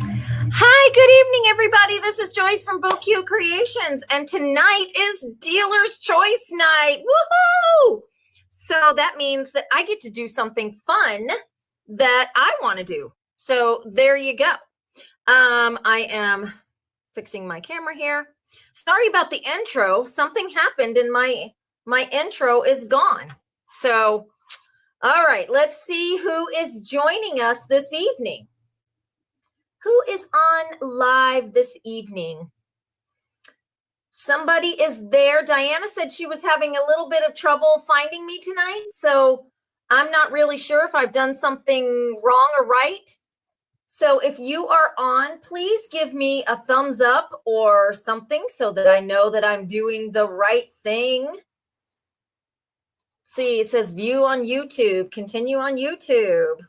Hi, good evening, everybody. This is Joyce from BoQ Creations, and tonight is Dealer's Choice Night. Woohoo! So that means that I get to do something fun that I want to do. So there you go. I am fixing my camera here. Sorry about the intro. Something happened and my intro is gone. So, all right, let's see who is joining us this evening. Who is on live this evening? Somebody is there. Diana said she was having a little bit of trouble finding me tonight, so I'm not really sure if I've done something wrong or right. So if you are on, please give me a thumbs up or something so that I know that I'm doing the right thing. See, it says view on YouTube, continue on YouTube.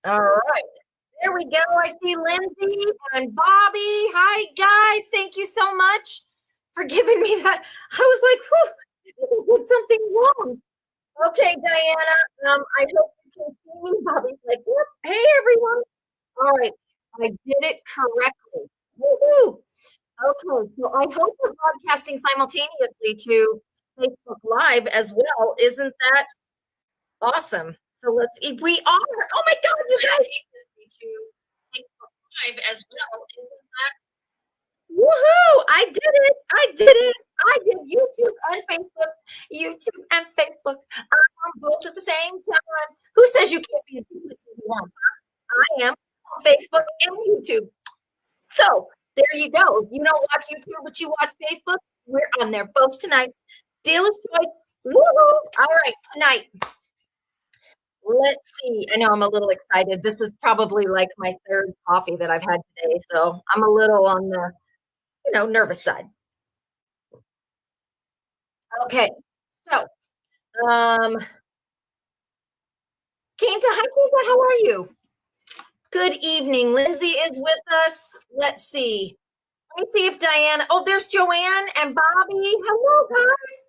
All right. There we go. I see Lindsay and Bobby. Hi, guys. Thank you so much for giving me that. I was like, whew, I did something wrong. Okay, Diana. I hope you can see me. Bobby's like, yep. Hey, everyone. All right. I did it correctly. Woo-hoo. Okay, so I hope we're broadcasting simultaneously to Facebook Live as well. Isn't that awesome? So let's, we are, oh my God, you guys, to Facebook Live as well. Isn't that, woohoo, I did it. I did it. I did YouTube and Facebook, YouTube and Facebook both at the same time. Who says you can't be in two places at once? Huh? I am on Facebook and YouTube. So there you go. If you don't watch YouTube, but you watch Facebook, we're on there both tonight. Dealer's Choice. Woohoo! All right, tonight. Let's see. I know I'm a little excited. This is probably like my third coffee that I've had today, so I'm a little on the, nervous side. Okay. So, Kenta, hi Kenta, how are you? Good evening. Lindsay is with us. Let's see. Let me see if Diana. Oh, there's Joanne and Bobby. Hello, guys.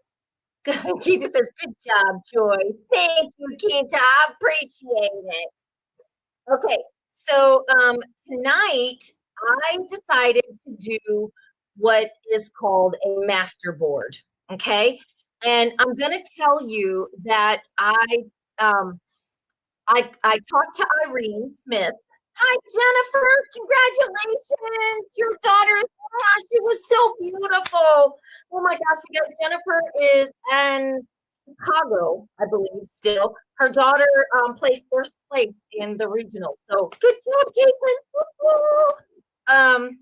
Keita says, good job, Joy. Thank you, Keita. I appreciate it. Okay, so tonight I decided to do what is called a masterboard. Okay, and I'm going to tell you that um, I talked to Irene Smith. Hi, Jennifer. Congratulations. Your daughter, oh, she was so beautiful. Oh my gosh, you guys, Jennifer is in Chicago, I believe, still. Her daughter placed first place in the regional. So good job, Caitlin.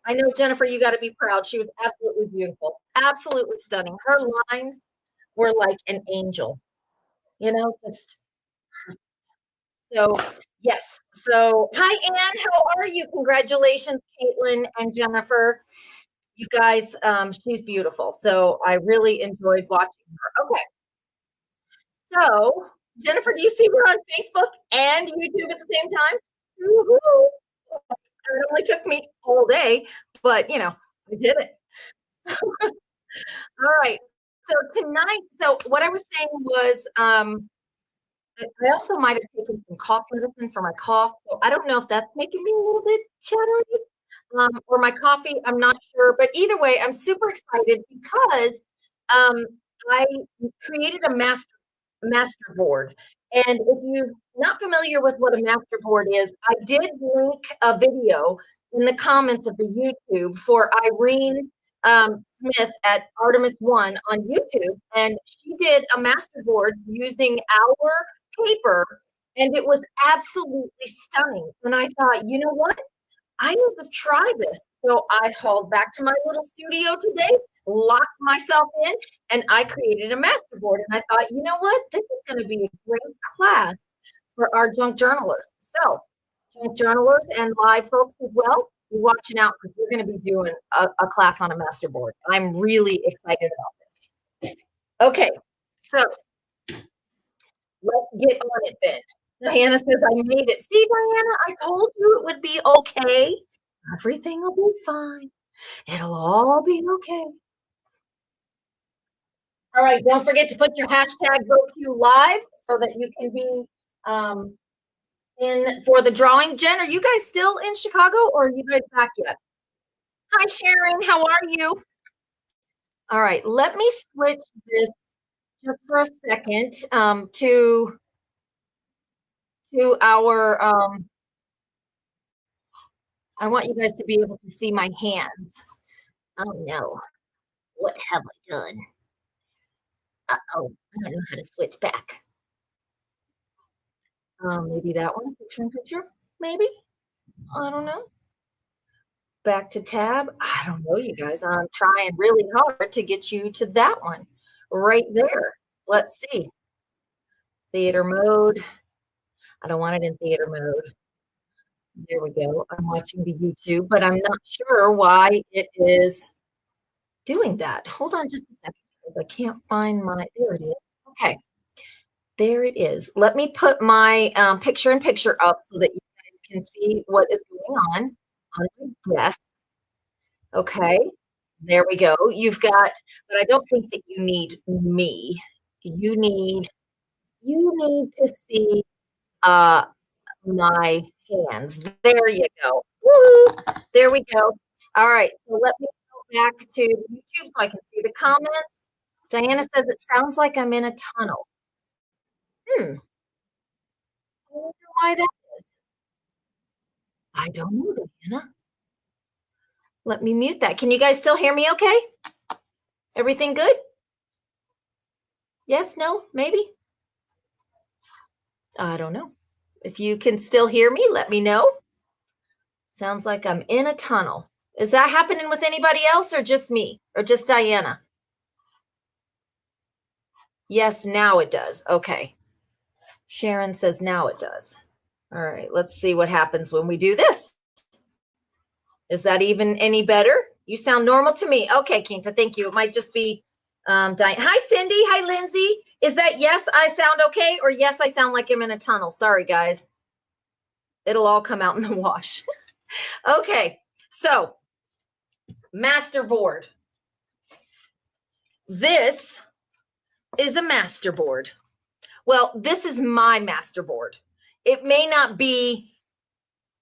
I know, Jennifer, you got to be proud. She was absolutely beautiful, absolutely stunning. Her lines were like an angel, just so, yes. So, hi, Anne. How are you? Congratulations, Caitlin and Jennifer. You guys, she's beautiful. So, I really enjoyed watching her. Okay. So, Jennifer, do you see we're on Facebook and YouTube at the same time? Woo-hoo. It only took me all day, but I did it. All right. So tonight, what I was saying was, I also might have taken some cough medicine for my cough, so I don't know if that's making me a little bit chattery, or my coffee. I'm not sure, but either way, I'm super excited because I created a master board. And if you're not familiar with what a master board is, I did link a video in the comments of the YouTube for Irene Smith at Artemis One on YouTube, and she did a master board using our paper, and it was absolutely stunning. And I thought, you know what? I need to try this. So I hauled back to my little studio today, locked myself in, and I created a masterboard. And I thought, you know what? This is going to be a great class for our junk journalers. So, junk journalers and live folks as well, be watching out because we're going to be doing a class on a masterboard. I'm really excited about this. Okay, so let's get on it then. Diana says, I made it. See, Diana, I told you it would be okay. Everything will be fine. It'll all be okay. All right, don't forget to put your hashtag BoQ Live so that you can be in for the drawing. Jen, are you guys still in Chicago or are you guys back yet? Hi, Sharon. How are you? All right. Let me switch this just for a second to our I want you guys to be able to see my hands. Oh no, what have I done? Uh-oh, I don't know how to switch back. Maybe that one, picture in picture, maybe? I don't know. Back to tab. I don't know, you guys. I'm trying really hard to get you to that one right there. Let's see. Theater mode. I don't want it in theater mode. There we go. I'm watching the YouTube, but I'm not sure why it is doing that. Hold on just a second because I can't find my, there it is. Okay, there it is. Let me put my picture in picture up so that you guys can see what is going on my desk. Okay, there we go. You've got, but I don't think that you need me. You need to see uh my hands. There you go. Woo! There we go. All right. So let me go back to YouTube so I can see the comments. Diana says it sounds like I'm in a tunnel. I wonder why that is. I don't know, Diana. Let me mute that. Can you guys still hear me okay? Everything good? Yes, no, maybe? I don't know. If you can still hear me, let me know. Sounds like I'm in a tunnel. Is that happening with anybody else or just me or just Diana? Yes, now it does. Okay. Sharon says now it does. All right, let's see what happens when we do this. Is that even any better? You sound normal to me. Okay, Kinta, thank you. It might just be Diane. Hi, Cindy. Hi, Lindsay. Is that yes, I sound okay? Or yes, I sound like I'm in a tunnel? Sorry, guys. It'll all come out in the wash. Okay, so Masterboard. This is a Masterboard. Well, this is my Masterboard. It may not be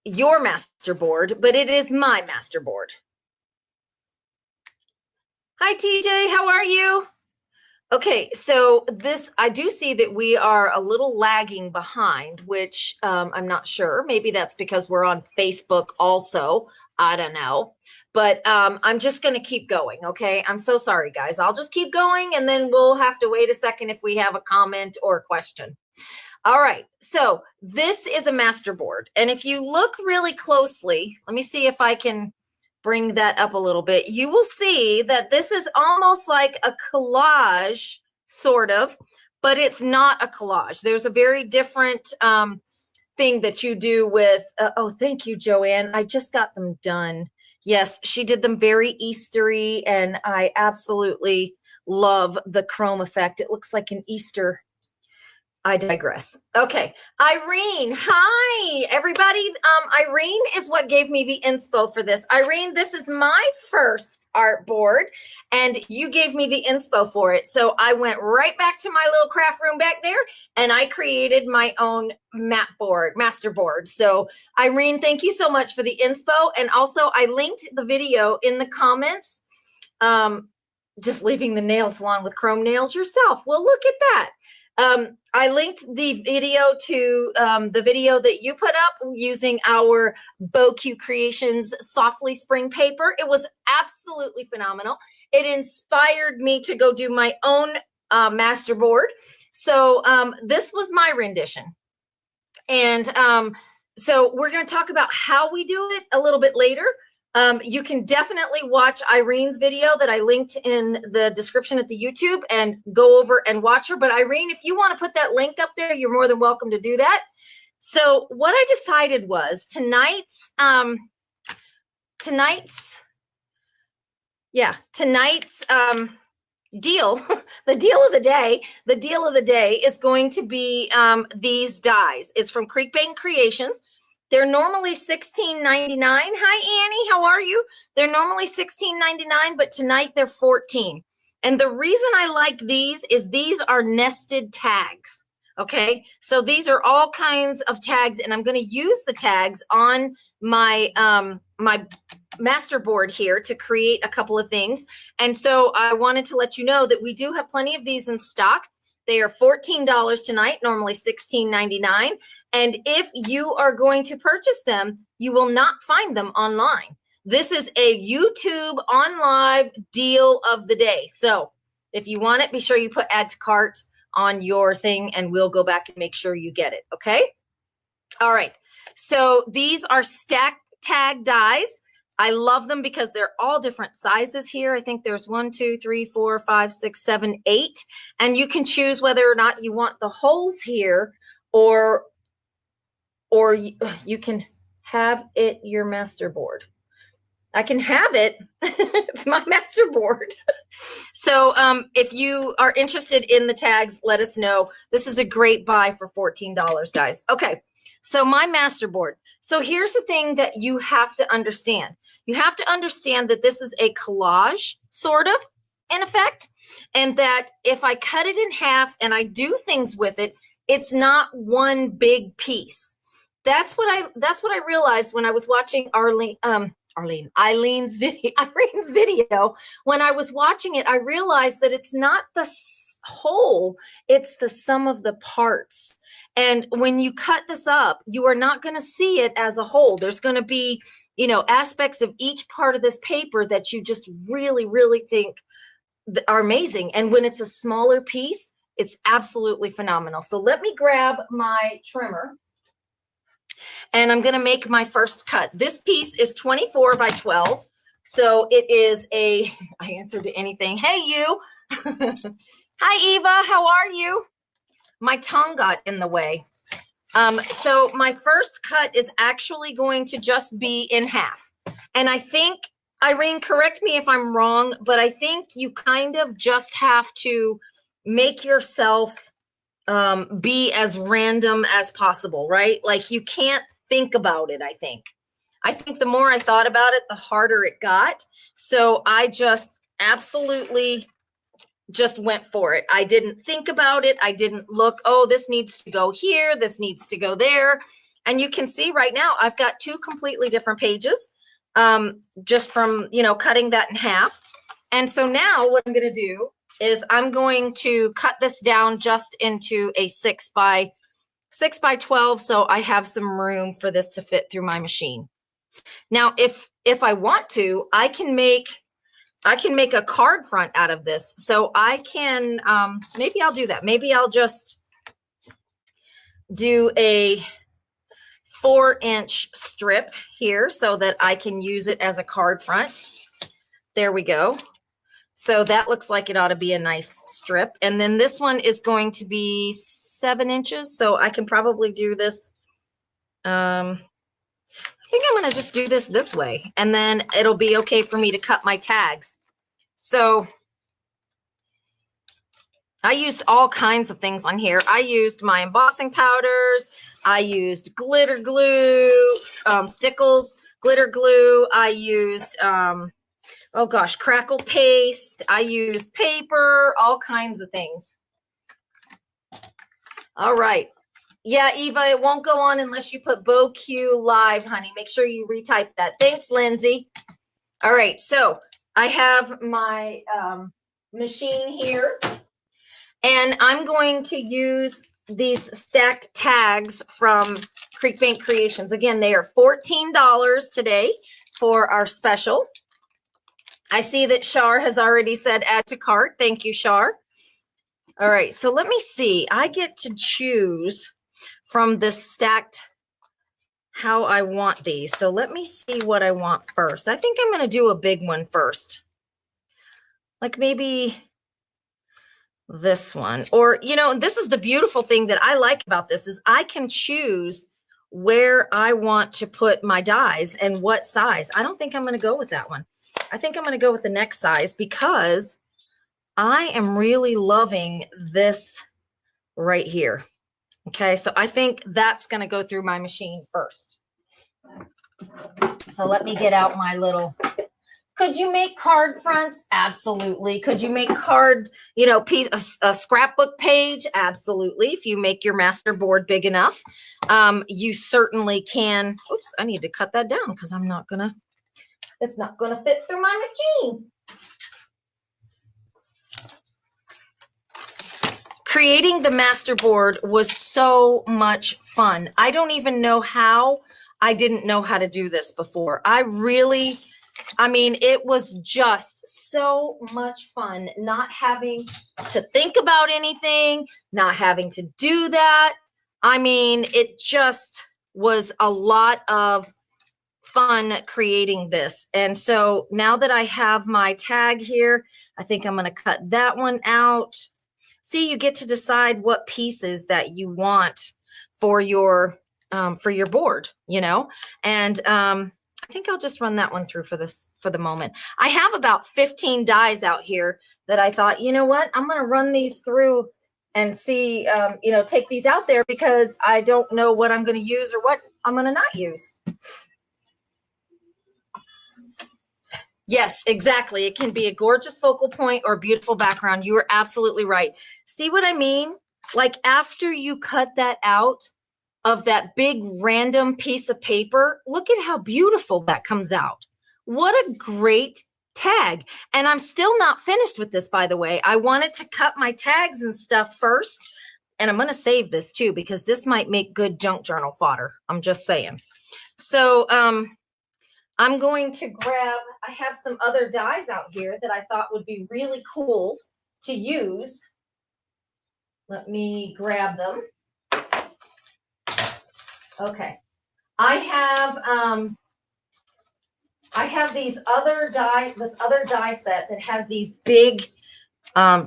your Masterboard, but it is my Masterboard. Hi, TJ. How are you? Okay, so this, I do see that we are a little lagging behind, which I'm not sure. Maybe that's because we're on Facebook also. I don't know. But I'm just going to keep going, okay? I'm so sorry, guys. I'll just keep going, and then we'll have to wait a second if we have a comment or a question. All right, so this is a Masterboard. And if you look really closely, let me see if I can bring that up a little bit. You will see that this is almost like a collage, sort of, but it's not a collage. There's a very different thing that you do with, oh, thank you, Joanne. I just got them done. Yes, she did them very Eastery, and I absolutely love the chrome effect. It looks like an Easter. I digress. Okay. Irene, hi, everybody. Irene is what gave me the inspo for this. Irene, this is my first art board, and you gave me the inspo for it. So I went right back to my little craft room back there, and I created my own map board, Masterboard. So Irene, thank you so much for the inspo. And also I linked the video in the comments. Just leaving the nail salon with chrome nails yourself. Well, look at that. I linked the video to the video that you put up using our BoQ Creations Softly Spring paper. It was absolutely phenomenal. It inspired me to go do my own Masterboard. So this was my rendition. And so we're going to talk about how we do it a little bit later. You can definitely watch Irene's video that I linked in the description at the YouTube and go over and watch her. But Irene, if you want to put that link up there, you're more than welcome to do that. So what I decided was tonight's deal, the deal of the day is going to be these dies. It's from Creekbank Creations. They're normally $16.99. Hi, Annie. How are you? They're normally $16.99, but tonight they're $14. And the reason I like these is these are nested tags. Okay, so these are all kinds of tags, and I'm going to use the tags on my my master board here to create a couple of things. And so I wanted to let you know that we do have plenty of these in stock. They are $14 tonight, normally $16.99. And if you are going to purchase them, you will not find them online. This is a YouTube on live deal of the day. So if you want it, be sure you put add to cart on your thing, and we'll go back and make sure you get it. Okay. All right. So these are stacked tag dies. I love them because they're all different sizes here. I think there's 1, 2, 3, 4, 5, 6, 7, 8. And you can choose whether or not you want the holes here, or you can have it your master board. I can have it. It's my master board. So if you are interested in the tags, let us know. This is a great buy for $14, guys. Okay, so my master board. So here's the thing that you have to understand. You have to understand that this is a collage, sort of, in effect, and that if I cut it in half and I do things with it, it's not one big piece. That's what I realized when I was watching Irene's video. When I was watching it, I realized that it's not the whole, it's the sum of the parts. And when you cut this up, you are not going to see it as a whole. There's going to be, you know, aspects of each part of this paper that you just really, really think are amazing. And when it's a smaller piece, it's absolutely phenomenal. So let me grab my trimmer. And I'm going to make my first cut. This piece is 24 by 12. So it is I answered to anything. Hey, you. Hi, Eva. How are you? My tongue got in the way. So my first cut is actually going to just be in half. And I think, Irene, correct me if I'm wrong, but I think you kind of just have to make yourself be as random as possible, right? Like you can't think about it, I think. The more I thought about it, the harder it got. So I just absolutely just went for it. I didn't think about it. I didn't look, oh, this needs to go here. This needs to go there. And you can see right now, I've got two completely different pages just from, you know, cutting that in half. And so now what I'm going to do is I'm going to cut this down just into a 6 by 12. So I have some room for this to fit through my machine. Now, if I want to, I can make a card front out of this. So I can, maybe I'll do that. Maybe I'll just do a 4-inch strip here so that I can use it as a card front. There we go. So that looks like it ought to be a nice strip. And then this one is going to be 7 inches. So I can probably do this. I think I'm going to just do this way. And then it'll be okay for me to cut my tags. So I used all kinds of things on here. I used my embossing powders. I used glitter glue, Stickles glitter glue. I used, oh gosh, crackle paste. I used paper, all kinds of things. All right. Yeah, Eva, it won't go on unless you put BoQ live, honey. Make sure you retype that. Thanks, Lindsay. All right, so I have my machine here, and I'm going to use these stacked tags from Creek Bank Creations. Again, they are $14 today for our special. I see that Shar has already said add to cart. Thank you, Shar. All right, so let me see. I get to choose from this stacked how I want these. So let me see what I want first. I think I'm going to do a big one first. Like maybe this one. Or, you know, this is the beautiful thing that I like about this is I can choose where I want to put my dies and what size. I don't think I'm going to go with that one. I think I'm going to go with the next size because I am really loving this right here. Okay, so I think that's going to go through my machine first. So let me get out my little Could you make card fronts? Absolutely. Could you make card, you know, a scrapbook page? Absolutely. If you make your master board big enough, you certainly can. Oops, I need to cut that down because it's not gonna fit through my machine. Creating the master board was so much fun. I don't even know how I didn't know how to do this before. I mean, it was just so much fun not having to think about anything, not having to do that. I mean, it just was a lot of fun creating this. And so now that I have my tag here, I think I'm going to cut that one out. See, you get to decide what pieces that you want for your board, you know, and I think I'll just run that one through for the moment. I have about 15 dies out here that I thought, you know what, I'm going to run these through and see, you know, take these out there because I don't know what I'm going to use or what I'm going to not use. Yes, exactly. It can be a gorgeous focal point or a beautiful background. You are absolutely right. See what I mean? Like after you cut that out of that big random piece of paper, look at how beautiful that comes out. What a great tag. And I'm still not finished with this, by the way. I wanted to cut my tags and stuff first. And I'm going to save this too, because this might make good junk journal fodder. I'm just saying. So, I'm going to grab, I have some other dies out here that I thought would be really cool to use. Let me grab them. Okay. I have this other die set that has these big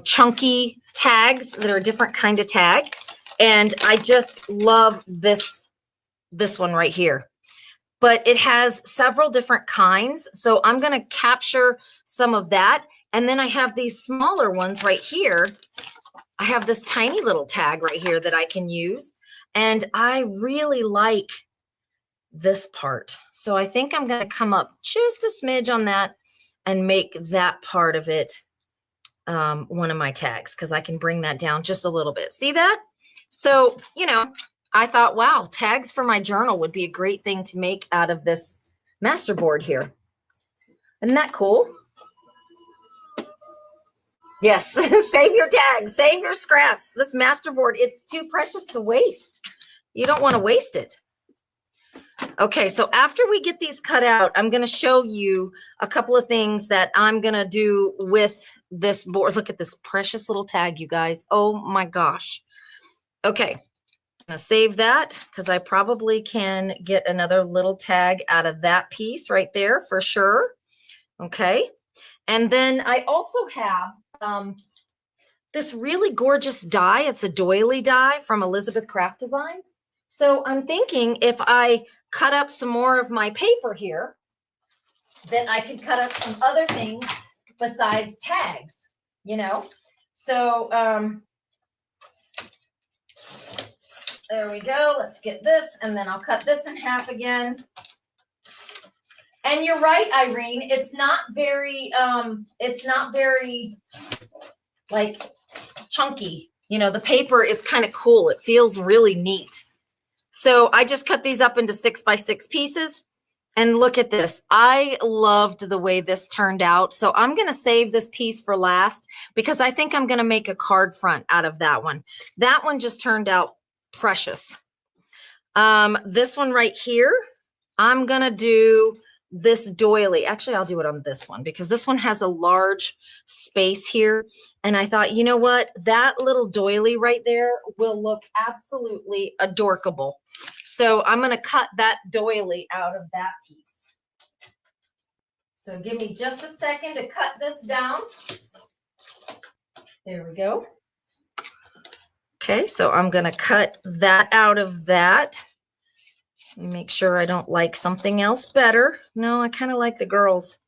chunky tags that are a different kind of tag. And I just love this one right here. But it has several different kinds. So I'm going to capture some of that. And then I have these smaller ones right here. I have this tiny little tag right here that I can use. And I really like this part. So I think I'm going to come up just a smidge on that and make that part of it one of my tags, because I can bring that down just a little bit. See that? So, you know, I thought, wow, tags for my journal would be a great thing to make out of this master board here. Isn't that cool? Yes, save your tags, save your scraps. This master board, it's too precious to waste. You don't want to waste it. Okay, so after we get these cut out, I'm going to show you a couple of things that I'm going to do with this board. Look at this precious little tag, you guys. Oh my gosh. Okay. I'm going to save that because I probably can get another little tag out of that piece right there for sure. Okay. And then I also have this really gorgeous die. It's a doily die from Elizabeth Craft Designs. So I'm thinking if I cut up some more of my paper here, then I can cut up some other things besides tags, you know? So, there we go. Let's get this, and then I'll cut this in half again. And you're right, Irene. It's not very like chunky. You know, the paper is kind of cool. It feels really neat. So I just cut these up into 6x6 pieces. And look at this. I loved the way this turned out. So I'm going to save this piece for last because I think I'm going to make a card front out of that one. That one just turned out precious. This one right here, I'm gonna do this doily. Actually, I'll do it on this one because this one has a large space here. And I thought, you know what? That little doily right there will look absolutely adorkable. So I'm gonna cut that doily out of that piece. So give me just a second to cut this down. There we go. Okay, so I'm going to cut that out of that. Make sure I don't like something else better. No, I kind of like the girls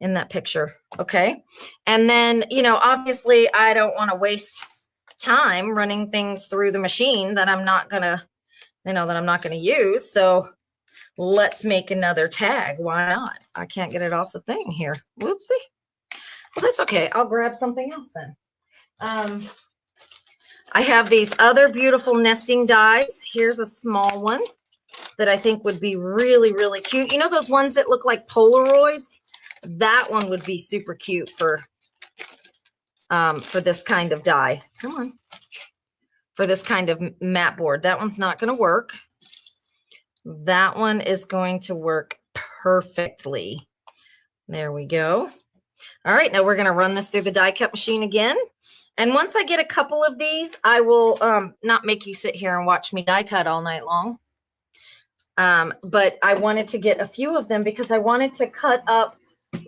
in that picture. Okay. And then, you know, obviously I don't want to waste time running things through the machine that I'm not going to, you know, that I'm not going to use. So let's make another tag. Why not? I can't get it off the thing here. Whoopsie. Well, that's okay. I'll grab something else then. I have these other beautiful nesting dies. Here's a small one that I think would be really, really cute. You know those ones that look like Polaroids? That one would be super cute for this kind of die. Come on. For this kind of mat board. That one's not going to work. That one is going to work perfectly. There we go. All right, now we're going to run this through the die cut machine again. And once I get a couple of these, I will not make you sit here and watch me die cut all night long. But I wanted to get a few of them because I wanted to cut up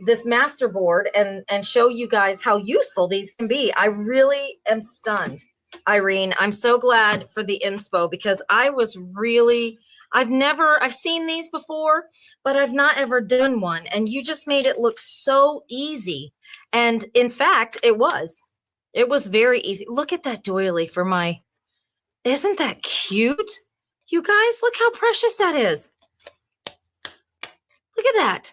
this Masterboard and show you guys how useful these can be. I really am stunned, Irene. I'm so glad for the inspo because I was really, I've seen these before, but I've not ever done one. And you just made it look so easy. And in fact, it was very easy. Look at that doily for my, isn't that cute? You guys, look how precious that is. Look at that.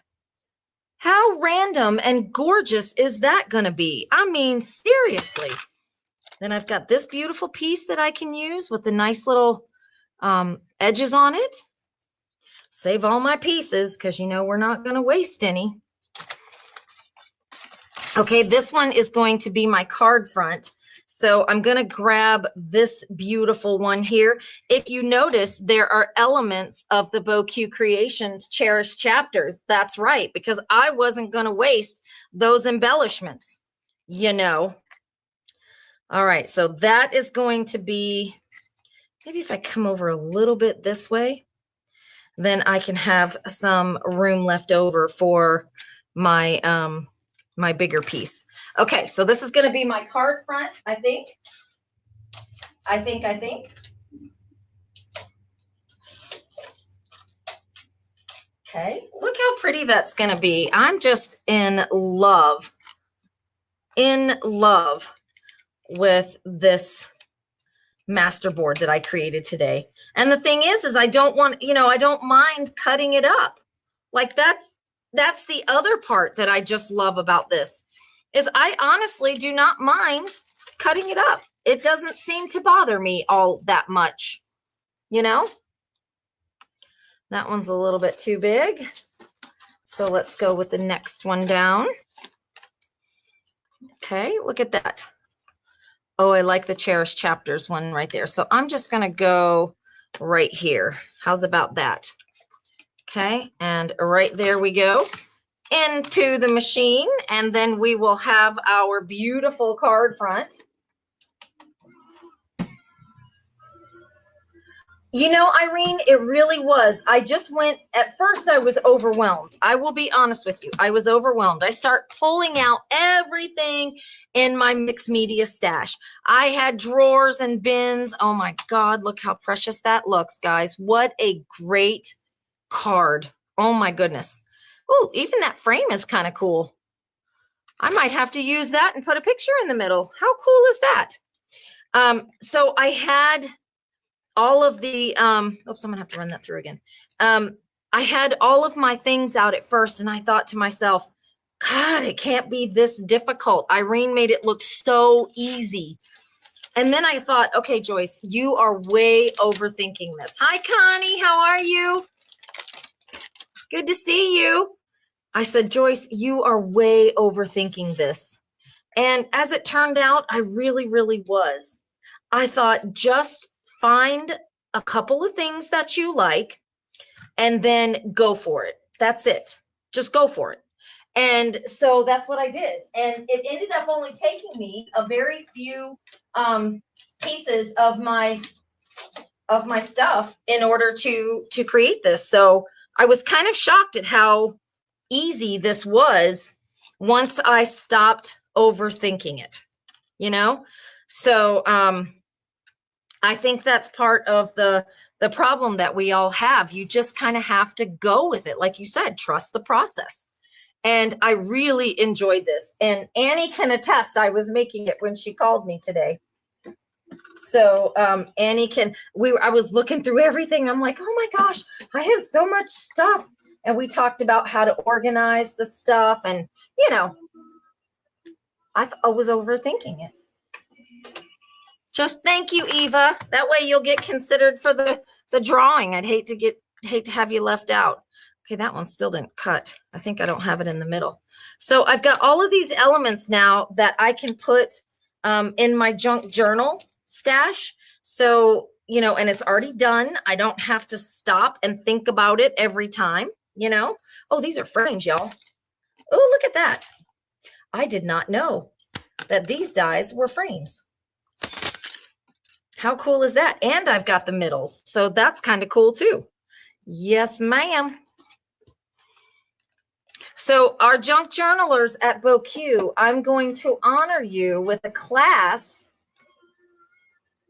How random and gorgeous is that going to be? I mean, seriously. Then I've got this beautiful piece that I can use with the nice little edges on it. Save all my pieces because, you know, we're not going to waste any. Okay, this one is going to be my card front. So I'm going to grab this beautiful one here. If you notice, there are elements of the BoQ Creations Cherished Chapters. That's right, because I wasn't going to waste those embellishments, you know. All right, so that is going to be, maybe if I come over a little bit this way, then I can have some room left over for my my bigger piece. Okay, so this is going to be my card front, I think. Okay, look how pretty that's going to be. I'm just in love with this Masterboard that I created today. And the thing is I don't want, you know, I don't mind cutting it up. Like that's the other part that I just love about this is I honestly do not mind cutting it up. It doesn't seem to bother me all that much, you know? That one's a little bit too big. So let's go with the next one down. Okay, look at that. Oh, I like the Cherished Chapters one right there. So I'm just going to go right here. How's about that? Okay, and right there we go into the machine, and then we will have our beautiful card front. You know, Irene, it really was. I just went, at first I was overwhelmed. I will be honest with you. I was overwhelmed. I start pulling out everything in my mixed media stash. I had drawers and bins. Oh my God, look how precious that looks, guys. What a great card. Oh my goodness. Oh, even that frame is kind of cool. I might have to use that and put a picture in the middle. How cool is that? So I had all of the, oops, I'm gonna have to run that through again. I had all of my things out at first and I thought to myself, God, it can't be this difficult. Irene made it look so easy. And then I thought, okay, Joyce, you are way overthinking this. Hi, Connie, how are you? Good to see you. I said, Joyce, you are way overthinking this. And as it turned out, I really, really was. I thought, just find a couple of things that you like and then go for it. That's it. Just go for it. And so that's what I did. And it ended up only taking me a very few pieces of my stuff in order to create this. So I was kind of shocked at how easy this was once I stopped overthinking it, you know? So I think that's part of the problem that we all have. You just kind of have to go with it. Like you said, trust the process. And I really enjoyed this. And Annie can attest, I was making it when she called me today. So Annie I was looking through everything. I'm like, oh my gosh, I have so much stuff. And we talked about how to organize the stuff. And, you know, I was overthinking it. Just thank you, Eva. That way you'll get considered for the drawing. I'd hate to have you left out. Okay, that one still didn't cut. I think I don't have it in the middle. So I've got all of these elements now that I can put in my junk journal stash. So, you know, and it's already done. I don't have to stop and think about it every time, you know. Oh, these are frames, y'all. Oh, look at that. I did not know that these dies were frames. How cool is that? And I've got the middles. So that's kind of cool too. Yes, ma'am. So our junk journalers at BoQ, I'm going to honor you with a class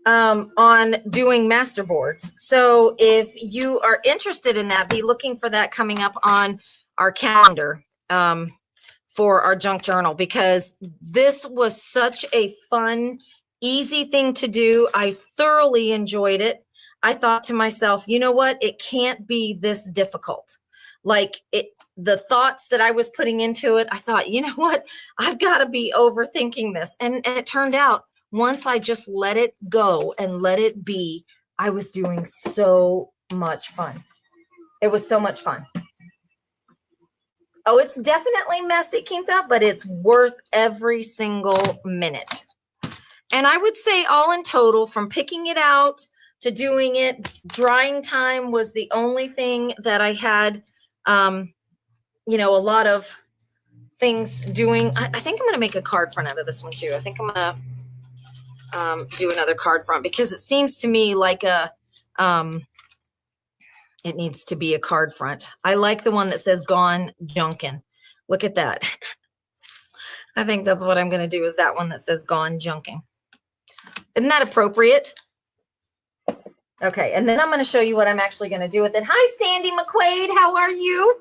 on doing Masterboards. So if you are interested in that, be looking for that coming up on our calendar for our junk journal, because this was such a fun, easy thing to do. I thoroughly enjoyed it. I thought to myself, you know what? It can't be this difficult. Like the thoughts that I was putting into it, I thought, you know what? I've got to be overthinking this. And it turned out once I just let it go and let it be, I was doing so much fun. It was so much fun. Oh, it's definitely messy, Quinta, but it's worth every single minute. And I would say all in total, from picking it out to doing it, drying time was the only thing that I had, you know, a lot of things doing. I think I'm going to make a card front out of this one too. I think I'm going to do another card front, because it seems to me like it needs to be a card front. I like the one that says "Gone Junkin'." Look at that. I think that's what I'm going to do, is that one that says "Gone Junking." Isn't that appropriate? Okay, and then I'm going to show you what I'm actually going to do with it. Hi, Sandy McQuaid. How are you?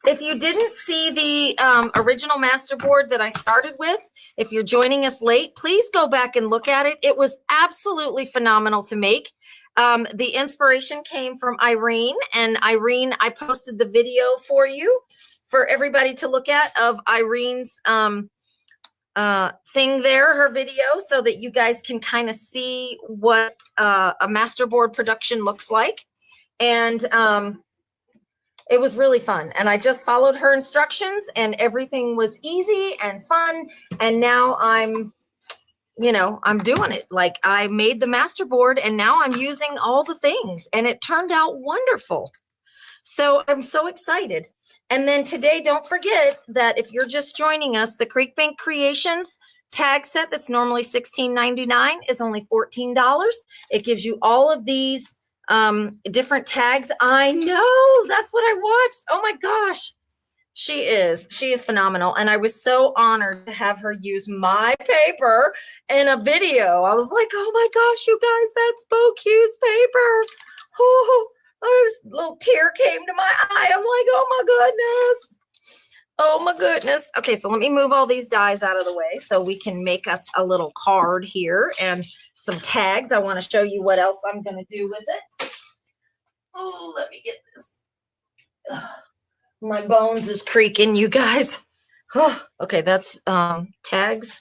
If you didn't see the original Masterboard that I started with, if you're joining us late, please go back and look at it. It was absolutely phenomenal to make. The inspiration came from Irene, and Irene, I posted the video for you, for everybody to look at, of Irene's thing there, her video, so that you guys can kind of see what a Masterboard production looks like. And it was really fun. And I just followed her instructions, and everything was easy and fun. And now I'm, you know, I'm doing it. Like, I made the Masterboard, and now I'm using all the things, and it turned out wonderful. So I'm so excited. And then today, don't forget that if you're just joining us, the Creek Bank Creations tag set that's normally $16.99 is only $14. It gives you all of these different tags. I know, that's what I watched. Oh my gosh. She is phenomenal. And I was so honored to have her use my paper in a video. I was like, oh my gosh, you guys, that's BoQ's paper. Oh, a little tear came to my eye. I'm like, oh my goodness. Oh my goodness. Okay, so let me move all these dies out of the way so we can make us a little card here and some tags. I want to show you what else I'm going to do with it. Oh, let me get this. Ugh, my bones is creaking, you guys. Oh, okay, that's tags.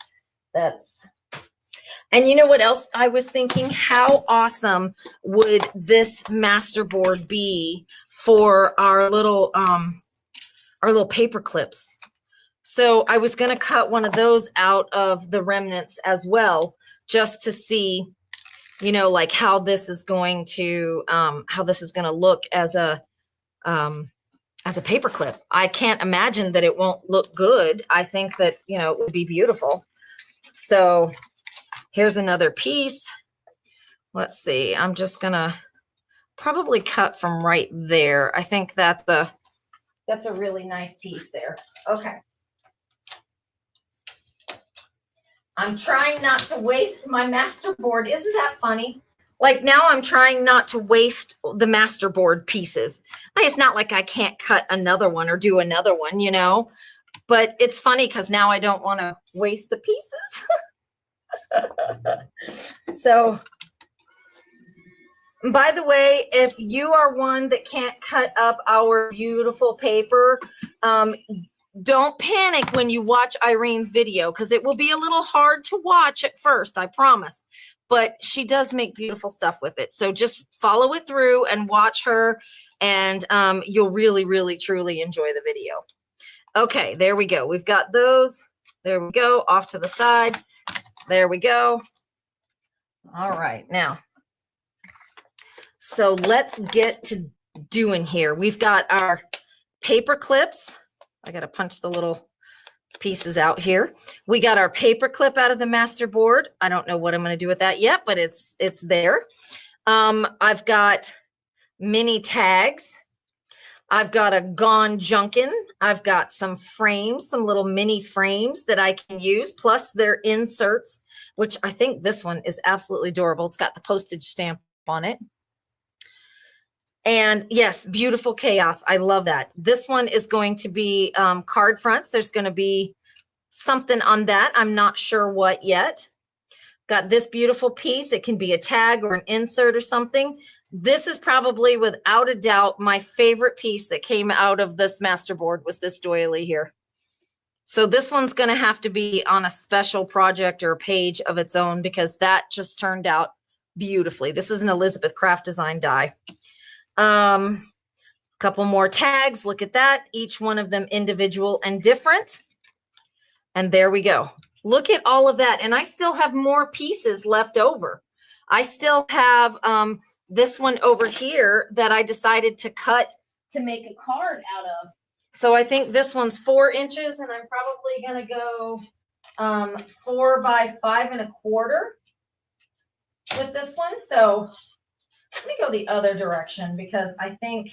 And you know what else I was thinking? How awesome would this Masterboard be for our little paper clips? So I was going to cut one of those out of the remnants as well, just to see, you know, like how this is going to look as a paper clip. I can't imagine that it won't look good. I think that, you know, it would be beautiful. So here's another piece. Let's see. I'm just going to probably cut from right there. I think that that's a really nice piece there. Okay. I'm trying not to waste my Masterboard. Isn't that funny? Like, now I'm trying not to waste the Masterboard pieces. It's not like I can't cut another one or do another one, you know, but it's funny because now I don't want to waste the pieces. So, by the way, if you are one that can't cut up our beautiful paper, don't panic when you watch Irene's video, because it will be a little hard to watch at first, I promise. But she does make beautiful stuff with it. So just follow it through and watch her, and you'll really, really, truly enjoy the video. Okay, there we go. We've got those. There we go, off to the side. There we go. All right, now, so let's get to doing here. We've got our paper clips. I got to punch the little pieces out here. We got our paper clip out of the Masterboard. I don't know what I'm going to do with that yet, but it's there. I've got mini tags. I've got a Gone Junkin'. I've got some frames, some little mini frames that I can use, plus their inserts, which I think this one is absolutely adorable. It's got the postage stamp on it. And yes, beautiful chaos. I love that. This one is going to be card fronts. There's going to be something on that. I'm not sure what yet. Got this beautiful piece. It can be a tag or an insert or something. This is probably, without a doubt, my favorite piece that came out of this Masterboard was this doily here. So this one's going to have to be on a special project or a page of its own, because that just turned out beautifully. This is an Elizabeth Craft Design die. Couple more tags. Look at that. Each one of them individual and different. And there we go. Look at all of that. And I still have more pieces left over. I still have this one over here that I decided to cut to make a card out of. So I think this one's 4 inches, and I'm probably going to go 4 by 5 1/4 with this one. So let me go the other direction, because I think,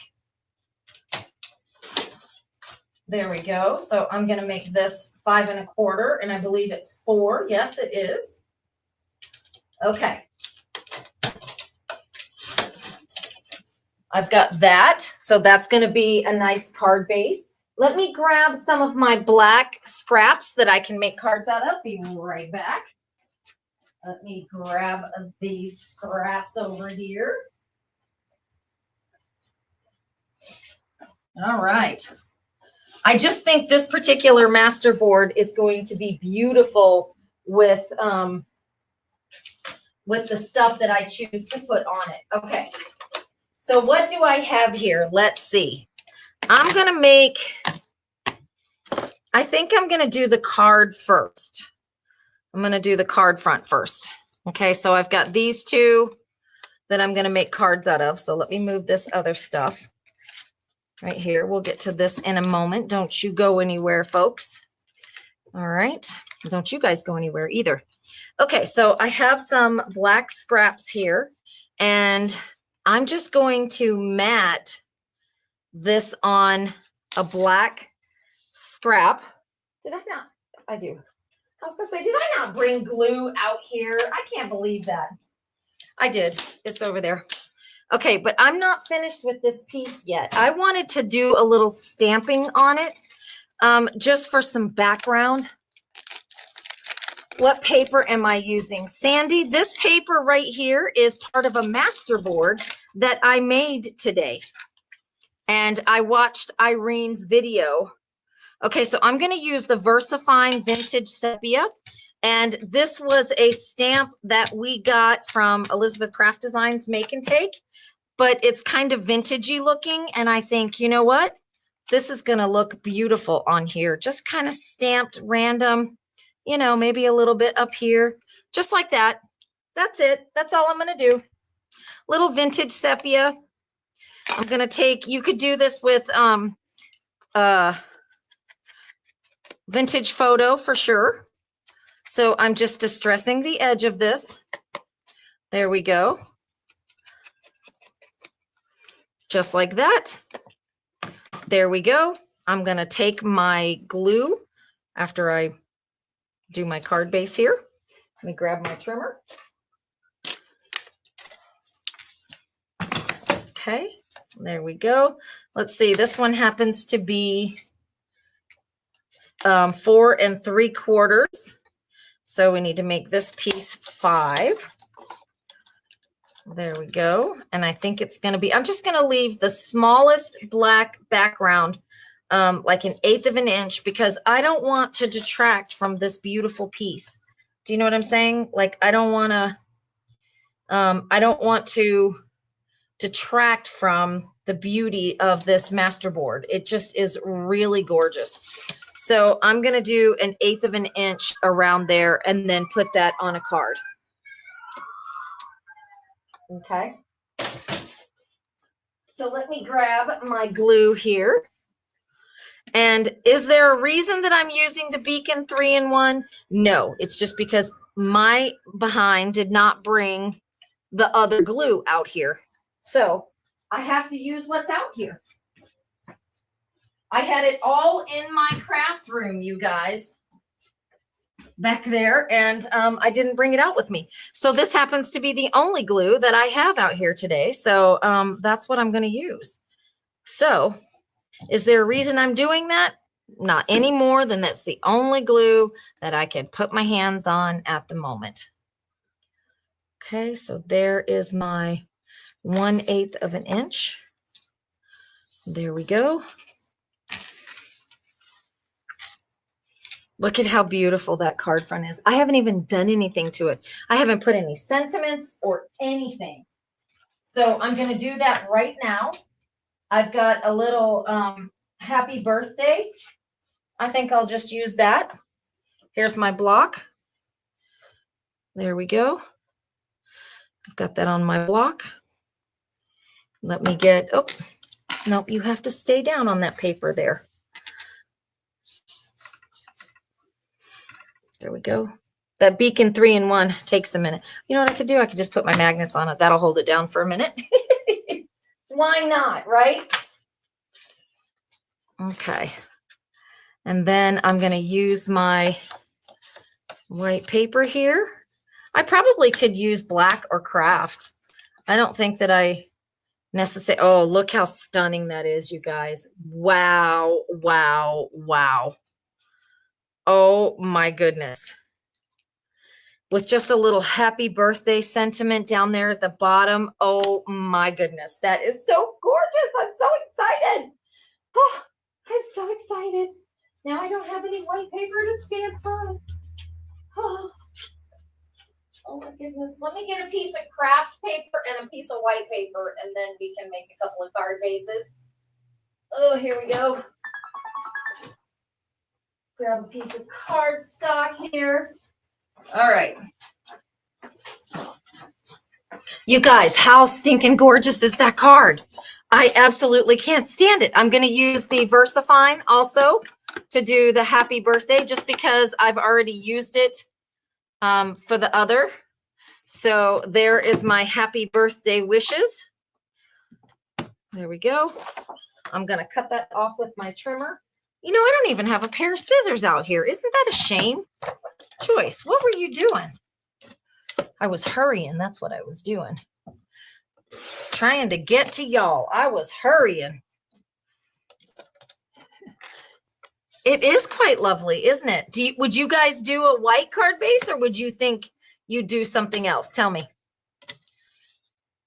there we go. So I'm going to make this 5 1/4, and I believe it's 4. Yes, it is. Okay. I've got that. So that's going to be a nice card base. Let me grab some of my black scraps that I can make cards out of. Be right back. Let me grab these scraps over here. All right. I just think this particular Masterboard is going to be beautiful with the stuff that I choose to put on it. Okay. So what do I have here? Let's see. I'm going to make, I think I'm going to do the card first. I'm going to do the card front first. Okay. So I've got these two that I'm going to make cards out of. So let me move this other stuff right here. We'll get to this in a moment. Don't you go anywhere, folks. All right. Don't you guys go anywhere either. Okay. So I have some black scraps here, and I'm just going to mat this on a black scrap. Did I not? I do. I was going to say, did I not bring glue out here? I can't believe that. I did. It's over there. Okay, but I'm not finished with this piece yet. I wanted to do a little stamping on it, just for some background. What paper am I using? Sandy, this paper right here is part of a Masterboard that I made today. And I watched Irene's video. Okay, so I'm going to use the VersaFine Vintage Sepia. And this was a stamp that we got from Elizabeth Craft Designs Make and Take. But it's kind of vintagey looking. And I think, you know what? This is going to look beautiful on here. Just kind of stamped random. You know, maybe a little bit up here, just like that. That's it. That's all I'm going to do. Little vintage sepia. I'm going to take, you could do this with vintage photo for sure. So I'm just distressing the edge of this. There we go. Just like that. There we go. I'm going to take my glue after I do my card base here. Let me grab my trimmer. Okay, there we go. Let's see, this one happens to be 4 3/4. So we need to make this piece 5. There we go. And I think it's going to be, I'm just going to leave the smallest black background, like 1/8 of an inch, because I don't want to detract from this beautiful piece. Do you know what I'm saying? Like, I don't want to detract from the beauty of this masterboard. It just is really gorgeous. So I'm going to do 1/8 of an inch around there and then put that on a card. Okay. So let me grab my glue here. And is there a reason that I'm using the Beacon 3-in-1? No, it's just because my behind did not bring the other glue out here. So I have to use what's out here. I had it all in my craft room, you guys, back there, and I didn't bring it out with me. So this happens to be the only glue that I have out here today. So that's what I'm going to use. So is there a reason I'm doing that? Not any more than that's the only glue that I can put my hands on at the moment. Okay, so there is my 1/8 of an inch. There we go. Look at how beautiful that card front is. I haven't even done anything to it. I haven't put any sentiments or anything. So I'm going to do that right now. I've got a little happy birthday. I think I'll just use that. Here's my block. There we go. I've got that on my block. Let me get, oh, nope, you have to stay down on that paper there. There we go. That Beacon 3-in-1 takes a minute. You know what I could do? I could just put my magnets on it. That'll hold it down for a minute. Why not, right? Okay. And then I'm going to use my white paper here. I probably could use black or craft. I don't think that I necessarily, oh, look how stunning that is, you guys. Wow, wow, wow. Oh my goodness. With just a little happy birthday sentiment down there at the bottom. Oh my goodness. That is so gorgeous. I'm so excited. Oh, I'm so excited. Now I don't have any white paper to stamp on. Oh. Oh my goodness. Let me get a piece of craft paper and a piece of white paper, and then we can make a couple of card bases. Oh, here we go. Grab a piece of cardstock here. All right. You guys, how stinking gorgeous is that card? I absolutely can't stand it. I'm going to use the VersaFine also to do the happy birthday, just because I've already used it for the other. So there is my happy birthday wishes. There we go. I'm going to cut that off with my trimmer. You know, I don't even have a pair of scissors out here. Isn't that a shame? Choice, what were you doing? I was hurrying. That's what I was doing. Trying to get to y'all. I was hurrying. It is quite lovely, isn't it? Would you guys do a white card base, or would you think you'd do something else? Tell me.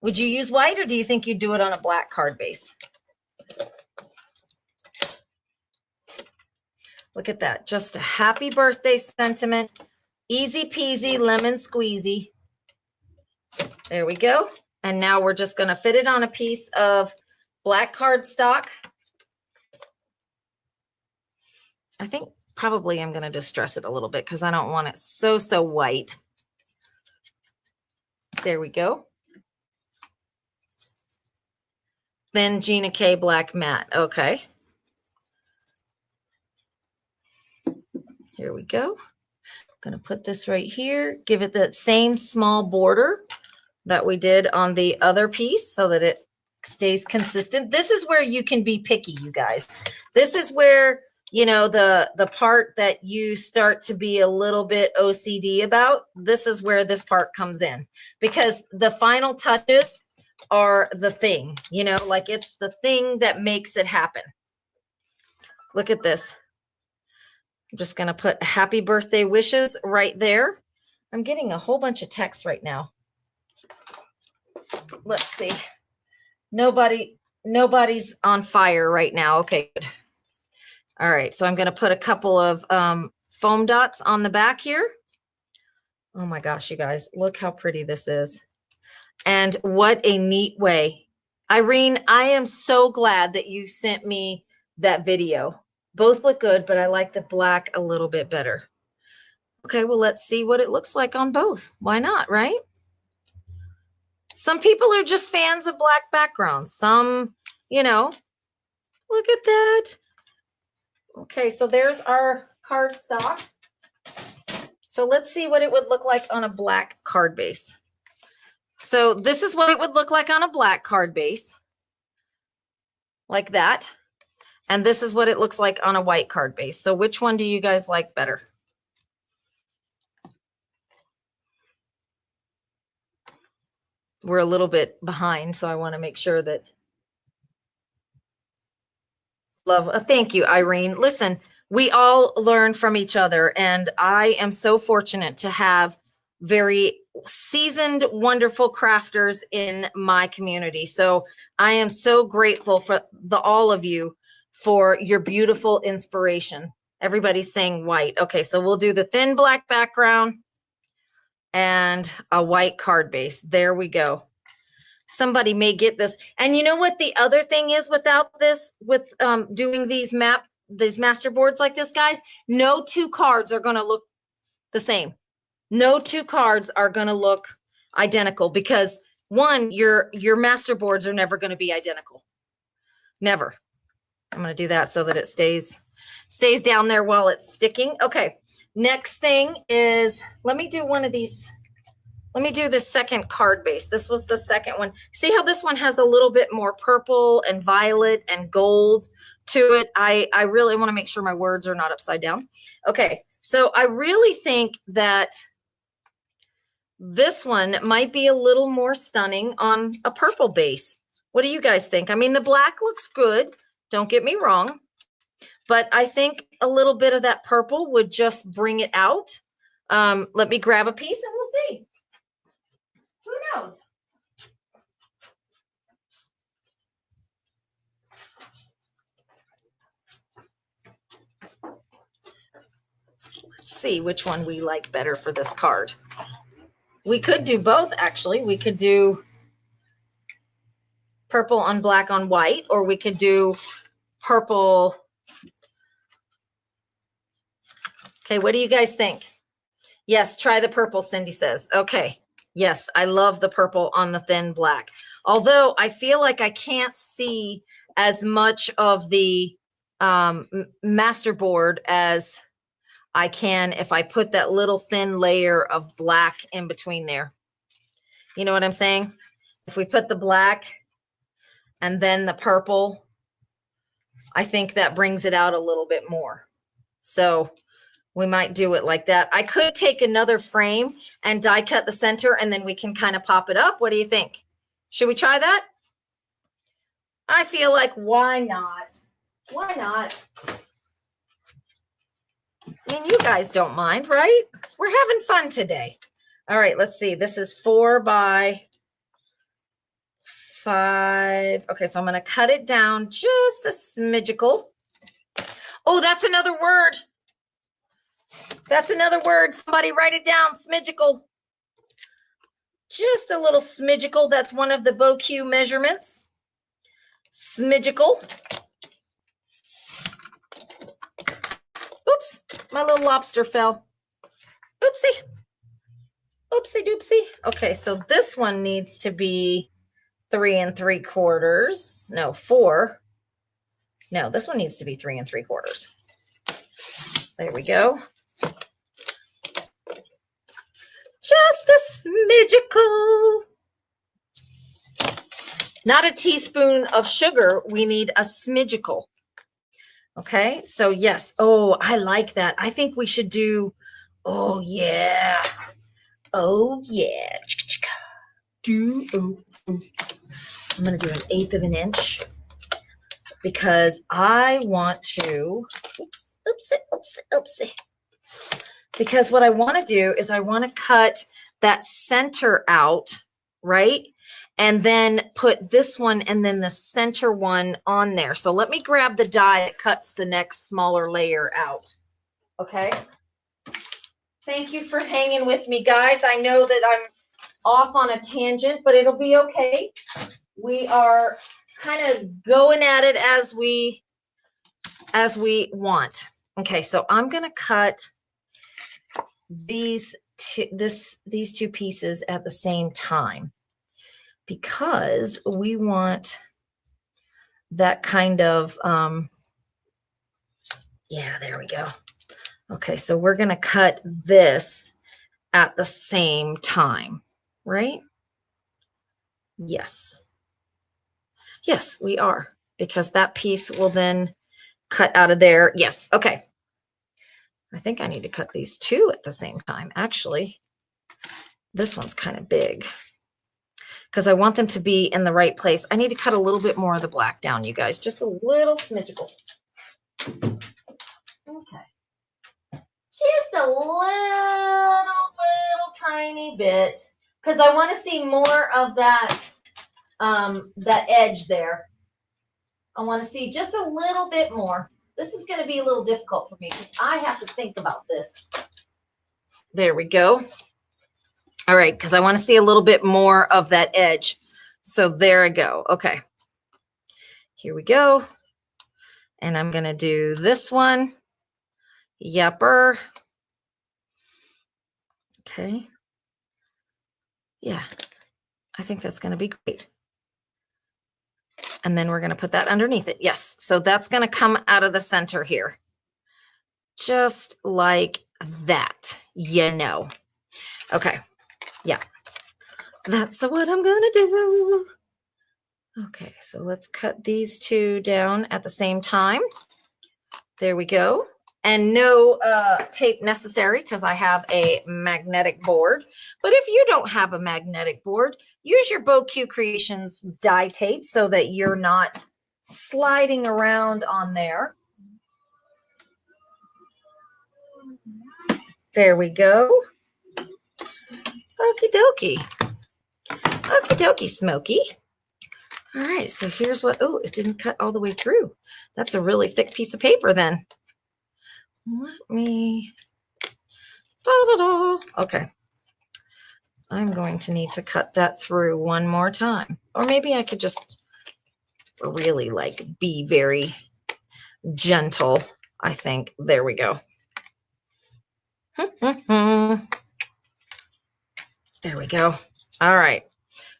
Would you use white, or do you think you'd do it on a black card base? Look at that. Just a happy birthday sentiment. Easy peasy, lemon squeezy. There we go. And now we're just going to fit it on a piece of black cardstock. I think probably I'm going to distress it a little bit because I don't want it so white. There we go. Then Gina K Black Matte. Okay. Here we go. Going to put this right here. Give it that same small border that we did on the other piece so that it stays consistent. This is where you can be picky, you guys. This is where, you know, the part that you start to be a little bit OCD about. This is where this part comes in, because the final touches are the thing, you know, like it's the thing that makes it happen. Look at this. I'm just going to put happy birthday wishes right there. I'm getting a whole bunch of texts right now. Let's see. Nobody's on fire right now. Okay, good. All right, so I'm going to put a couple of foam dots on the back here. Oh my gosh, you guys, look how pretty this is. And what a neat way. Irene, I am so glad that you sent me that video. Both look good, but I like the black a little bit better. Okay, well, let's see what it looks like on both. Why not, right? Some people are just fans of black backgrounds. Some, you know, look at that. Okay, so there's our cardstock. So let's see what it would look like on a black card base. So this is what it would look like on a black card base. Like that. And this is what it looks like on a white card base. So which one do you guys like better? We're a little bit behind, so I want to make sure that. Love. Thank you, Irene. Listen, we all learn from each other, and I am so fortunate to have very seasoned, wonderful crafters in my community. So I am so grateful for all of you for your beautiful inspiration. Everybody's saying white. Okay, so we'll do the thin black background and a white card base. There we go. Somebody may get this. And you know what the other thing is without this, with doing these master boards like this, guys? No two cards are going to look the same. No two cards are going to look identical because one, your master boards are never going to be identical. Never. I'm going to do that so that it stays down there while it's sticking. Okay. Next thing is, let me do one of these. Let me do the second card base. This was the second one. See how this one has a little bit more purple and violet and gold to it. I really want to make sure my words are not upside down. Okay. So I really think that this one might be a little more stunning on a purple base. What do you guys think? I mean, the black looks good. Don't get me wrong. But I think a little bit of that purple would just bring it out. Let me grab a piece and we'll see. Who knows? Let's see which one we like better for this card. We could do both, actually. We could do purple on black on white, or we could do purple. Okay, what do you guys think? Yes, try the purple, Cindy says. Okay. Yes, I love the purple on the thin black. Although I feel like I can't see as much of the masterboard as I can if I put that little thin layer of black in between there. You know what I'm saying? If we put the black and then the purple, I think that brings it out a little bit more. So we might do it like that. I could take another frame and die cut the center and then we can kind of pop it up. What do you think? Should we try that? I feel like why not? Why not? I mean, you guys don't mind, right? We're having fun today. All right, let's see. This is 4 by 5. Okay, so I'm going to cut it down just a smidgicle. Oh, that's another word. That's another word. Somebody write it down. Smidgicle. Just a little smidgicle. That's one of the BOQ measurements. Smidgicle. Oops, my little lobster fell. Oopsie. Oopsie doopsie. Okay, so this one needs to be 3 3/4. No, 4. No, this one needs to be 3 3/4. There we go. Just a smidgicle. Not a teaspoon of sugar. We need a smidgicle. Okay, so yes. Oh, I like that. I think we should do, oh yeah. Oh yeah. I'm going to do 1/8 of an inch because I want to Oops, oopsie, oopsie, oopsie. Because what I want to do is I want to cut that center out, right? And then put this one and then the center one on there. So let me grab the die that cuts the next smaller layer out. Okay. Thank you for hanging with me, guys. I know that I'm off on a tangent, but it'll be okay. We are kind of going at it as we want. Okay, so I'm going to cut these two pieces at the same time because we want that kind of yeah, there we go. Okay, so we're going to cut this at the same time, right? Yes. Yes, we are, because that piece will then cut out of there. Yes. Okay. I think I need to cut these two at the same time. Actually, this one's kind of big because I want them to be in the right place. I need to cut a little bit more of the black down, you guys, just a little smidgeable. Okay. Just a little tiny bit because I want to see more of that, that edge there. I want to see just a little bit more. This is going to be a little difficult for me because I have to think about this. There we go. All right, because I want to see a little bit more of that edge. So there I go. Okay. Here we go. And I'm going to do this one. Yepper. Okay. Yeah, I think that's going to be great. And then we're going to put that underneath it. Yes. So that's going to come out of the center here. Just like that, you know. Okay. Yeah. That's what I'm going to do. Okay. So let's cut these two down at the same time. There we go. And no tape necessary because I have a magnetic board. But if you don't have a magnetic board, use your BoQ Creations die tape so that you're not sliding around on there. There we go. Okie dokie. Okie dokie, Smokey. All right, so here's what, oh, it didn't cut all the way through. That's a really thick piece of paper then. Let me, okay. I'm going to need to cut that through one more time. Or maybe I could just really like be very gentle, I think. There we go. There we go. All right.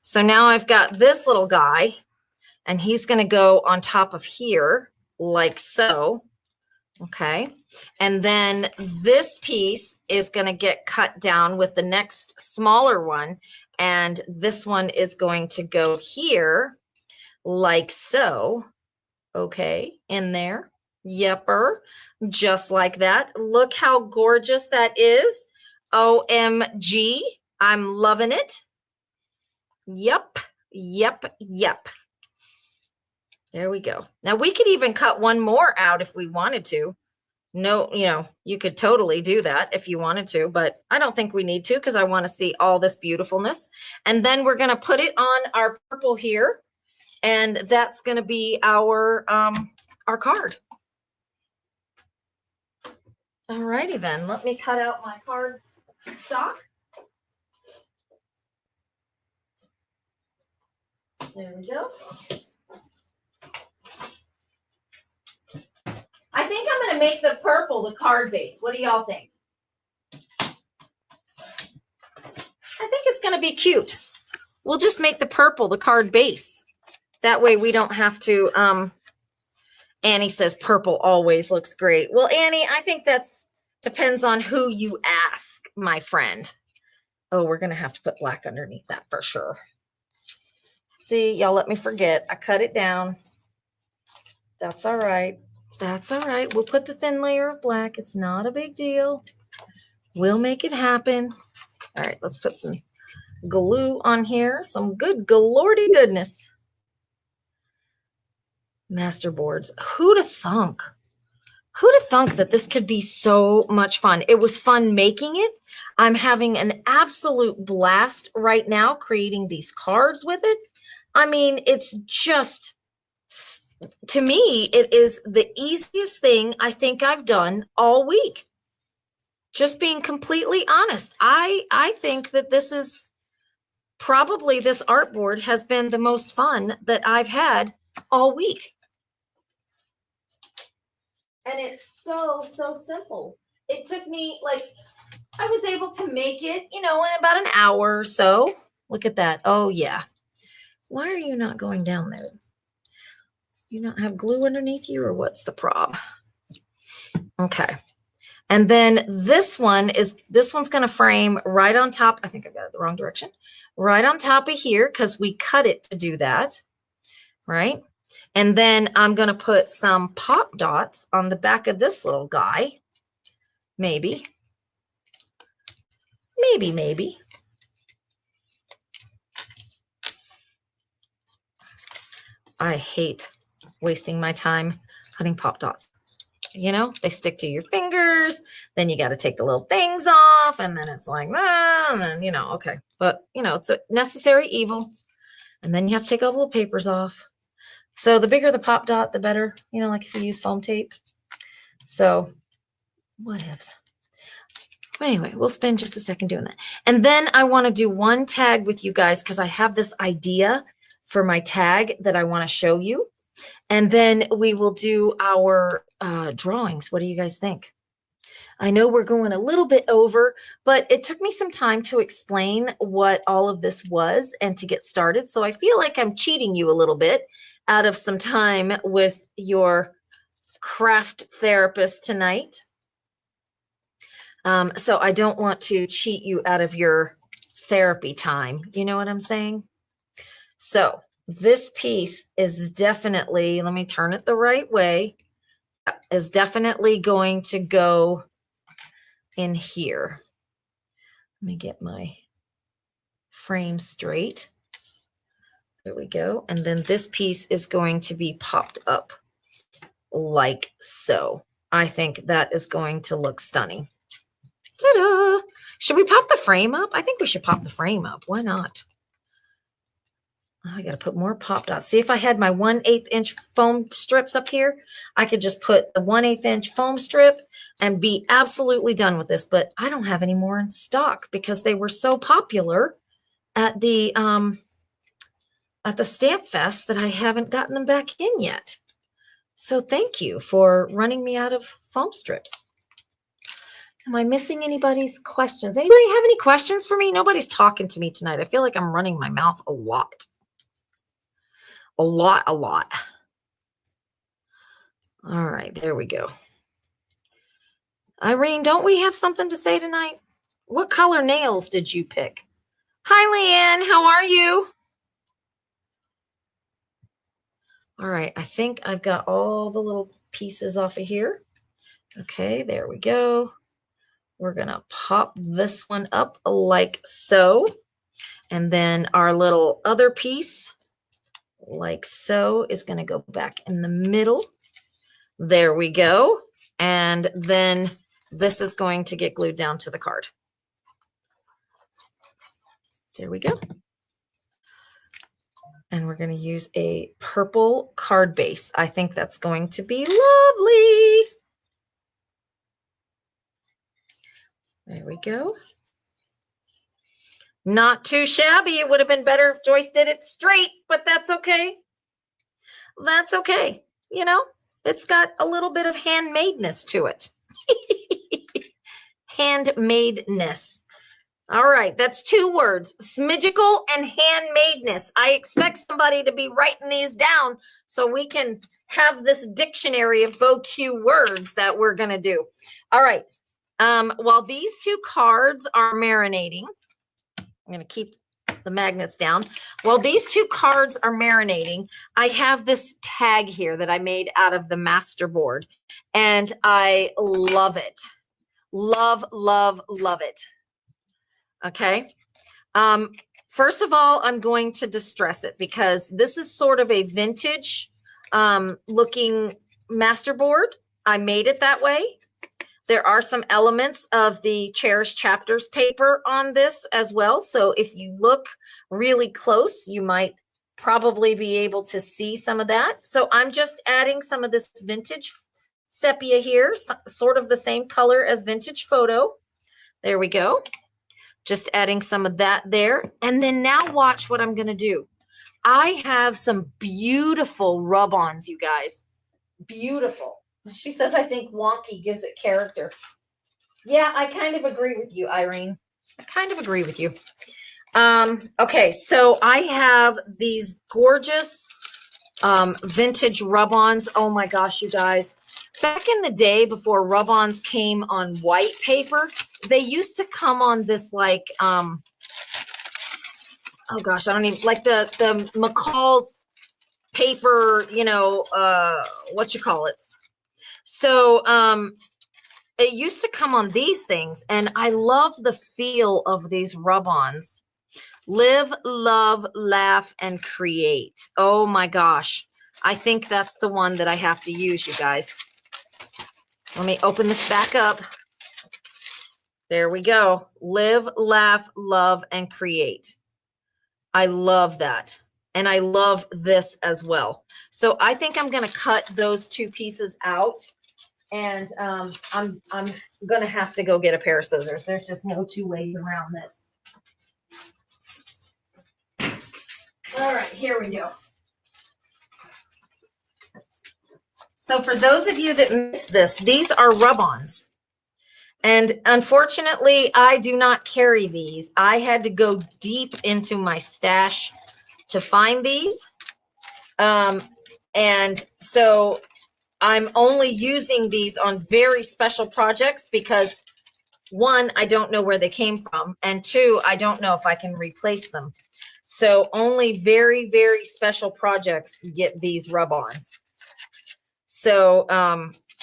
So now I've got this little guy, and he's going to go on top of here like so. Okay. And then this piece is going to get cut down with the next smaller one. And this one is going to go here like so. Okay. In there. Yepper. Just like that. Look how gorgeous that is. OMG. I'm loving it. Yep. Yep. Yep. There we go. Now we could even cut one more out if we wanted to. No, you know, you could totally do that if you wanted to, but I don't think we need to because I want to see all this beautifulness. And then we're going to put it on our purple here, and that's going to be our card. All righty then. Let me cut out my card stock. There we go. I think I'm going to make the purple the card base. What do y'all think? I think it's going to be cute. We'll just make the purple the card base. That way we don't have to, Annie says purple always looks great. Well, Annie, I think that's depends on who you ask, my friend. Oh, we're going to have to put black underneath that for sure. See, y'all let me forget. I cut it down. That's all right. That's all right. We'll put the thin layer of black. It's not a big deal. We'll make it happen. All right, let's put some glue on here. Some good galordy goodness. Masterboards. Who'd have thunk? Who'd have thunk that this could be so much fun? It was fun making it. I'm having an absolute blast right now creating these cards with it. I mean, it's just, to me, it is the easiest thing I think I've done all week. Just being completely honest. I think that this is probably, this artboard has been the most fun that I've had all week. And it's so simple. It took me, like, I was able to make it, in about an hour or so. Look at that. Oh, yeah. Why are you not going down there? You not have glue underneath you, or what's the prob? Okay. And then this one's going to frame right on top. I think I got it the wrong direction. Right on top of here, because we cut it to do that. Right. And then I'm going to put some pop dots on the back of this little guy. Maybe. I hate wasting my time cutting pop dots. They stick to your fingers. Then you got to take the little things off. And then it's like, and then, okay. But, it's a necessary evil. And then you have to take all the little papers off. So the bigger the pop dot, the better, like if you use foam tape. So whatevs. But anyway, we'll spend just a second doing that. And then I want to do one tag with you guys because I have this idea for my tag that I want to show you. And then we will do our drawings. What do you guys think? I know we're going a little bit over, but it took me some time to explain what all of this was and to get started. So I feel like I'm cheating you a little bit out of some time with your craft therapist tonight. So I don't want to cheat you out of your therapy time. You know what I'm saying? So this piece is definitely, let me turn it the right way, is definitely going to go in here. Let me get my frame straight. There we go. And then this piece is going to be popped up like so. I think that is going to look stunning. Ta-da! Should we pop the frame up? I think we should pop the frame up. Why not? Oh, I got to put more pop dots. See, if I had my 1/8 inch foam strips up here, I could just put the 1/8 inch foam strip and be absolutely done with this. But I don't have any more in stock because they were so popular at the Stamp Fest that I haven't gotten them back in yet. So thank you for running me out of foam strips. Am I missing anybody's questions? Anybody have any questions for me? Nobody's talking to me tonight. I feel like I'm running my mouth a lot. A lot. All right, there we go. Irene, don't we have something to say tonight? What color nails did you pick? Hi, Leanne. How are you? All right, I think I've got all the little pieces off of here. Okay, there we go. We're going to pop this one up like so. And then our little other piece, like so, is going to go back in the middle. There we go. And then this is going to get glued down to the card. There we go. And we're going to use a purple card base. I think that's going to be lovely. There we go. Not too shabby. It would have been better if Joyce did it straight, but that's okay. That's okay. It's got a little bit of handmadeness to it. Handmadeness. All right, that's 2 words, smidgical and handmadeness. I expect somebody to be writing these down so we can have this dictionary of VOQ words that we're going to do. All right, while these 2 cards are marinating, I'm going to keep the magnets down. While these 2 cards are marinating, I have this tag here that I made out of the Masterboard, and I love it. Love it. Okay. First of all, I'm going to distress it because this is sort of a vintage looking Masterboard. I made it that way. There are some elements of the Cherished Chapters paper on this as well. So if you look really close, you might probably be able to see some of that. So I'm just adding some of this vintage sepia here, sort of the same color as vintage photo. There we go. Just adding some of that there. And then now watch what I'm going to do. I have some beautiful rub-ons, you guys. Beautiful. She says, I think wonky gives it character. Yeah, I kind of agree with you, Irene. I kind of agree with you. Okay, so I have these gorgeous vintage rub-ons. Oh my gosh, you guys. Back in the day, before rub-ons came on white paper, they used to come on this like, oh gosh, I don't even, like the McCall's paper, you know, what you call it. So it used to come on these things, and I love the feel of these rub-ons. Live, love, laugh, and create. Oh my gosh. I think that's the one that I have to use, you guys. Let me open this back up. There we go. Live, laugh, love, and create. I love that. And I love this as well. So I think I'm going to cut those two pieces out. And I'm going to have to go get a pair of scissors. There's just no two ways around this. All right, here we go. So for those of you that missed this, these are rub-ons. And unfortunately, I do not carry these. I had to go deep into my stash to find these. And so I'm only using these on very special projects because, one, I don't know where they came from, and two, I don't know if I can replace them. So only very, very special projects get these rub-ons. So,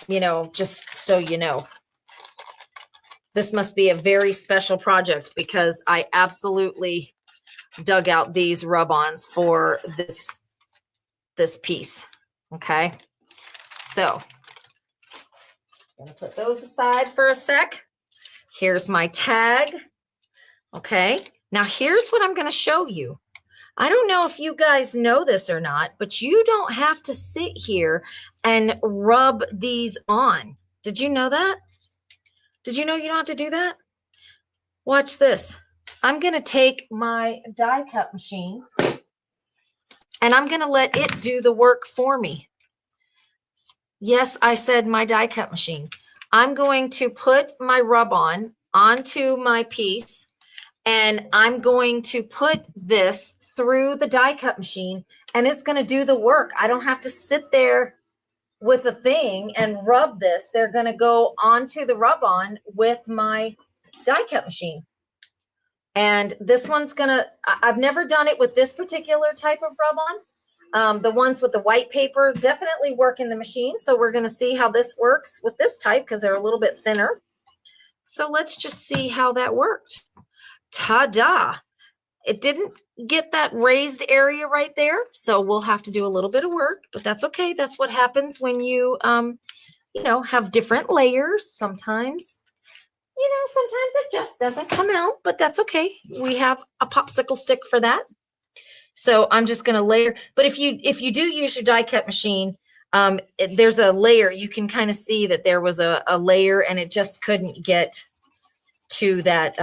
you know, just so you know, this must be a very special project because I absolutely dug out these rub-ons for this piece. Okay. So I'm going to put those aside for a sec. Here's my tag. Okay. Now here's what I'm going to show you. I don't know if you guys know this or not, but you don't have to sit here and rub these on. Did you know that? Did you know you don't have to do that? Watch this. I'm going to take my die cut machine and I'm going to let it do the work for me. Yes, I said my die cut machine. I'm going to put my rub-on onto my piece, and I'm going to put this through the die cut machine, and it's going to do the work. I don't have to sit there with a thing and rub this. They're going to go onto the rub-on with my die cut machine. And this one's going to, I've never done it with this particular type of rub-on. The ones with the white paper definitely work in the machine. So we're going to see how this works with this type because they're a little bit thinner. So let's just see how that worked. Ta-da! It didn't get that raised area right there. So we'll have to do a little bit of work, but that's okay. That's what happens when you, you know, have different layers. Sometimes, you know, sometimes it just doesn't come out, but that's okay. We have a popsicle stick for that. So I'm just going to layer, but if you do use your die cut machine, there's a layer. You can kind of see that there was a layer and it just couldn't get to that,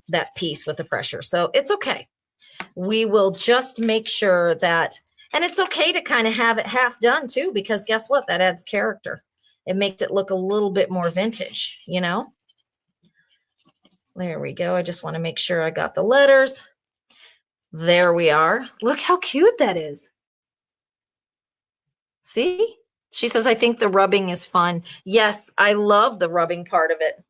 that piece with the pressure. So it's okay. We will just make sure that, and it's okay to kind of have it half done too, because guess what? That adds character. It makes it look a little bit more vintage, you know? There we go. I just want to make sure I got the letters. There we are. Look how cute that is. See? She says, I think the rubbing is fun. Yes, I love the rubbing part of it.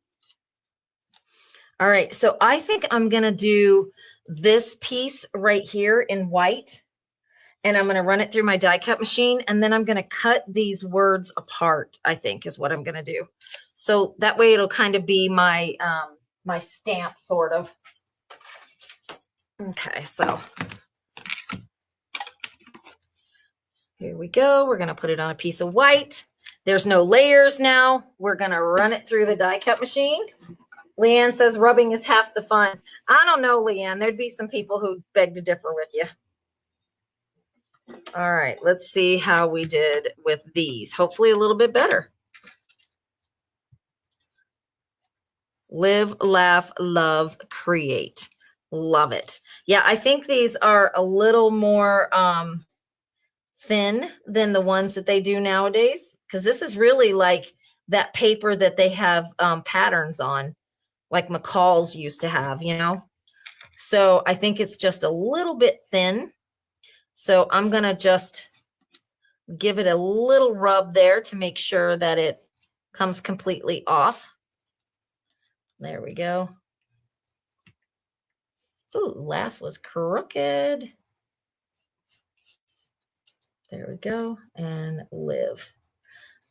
All right, so I think I'm going to do this piece right here in white, and I'm going to run it through my die cut machine, and then I'm going to cut these words apart, I think is what I'm going to do. So that way it'll kind of be my, my stamp sort of. Okay, so here we go. We're going to put it on a piece of white. There's no layers now. We're going to run it through the die cut machine. Leanne says rubbing is half the fun. I don't know, Leanne. There'd be some people who beg to differ with you. All right, let's see how we did with these. Hopefully a little bit better. Live, laugh, love, create. Love it. Yeah, I think these are a little more thin than the ones that they do nowadays, because this is really like that paper that they have patterns on, like McCall's used to have, you know. So I think it's just a little bit thin. So I'm going to just give it a little rub there to make sure that it comes completely off. There we go. Ooh, laugh was crooked. There we go. And live.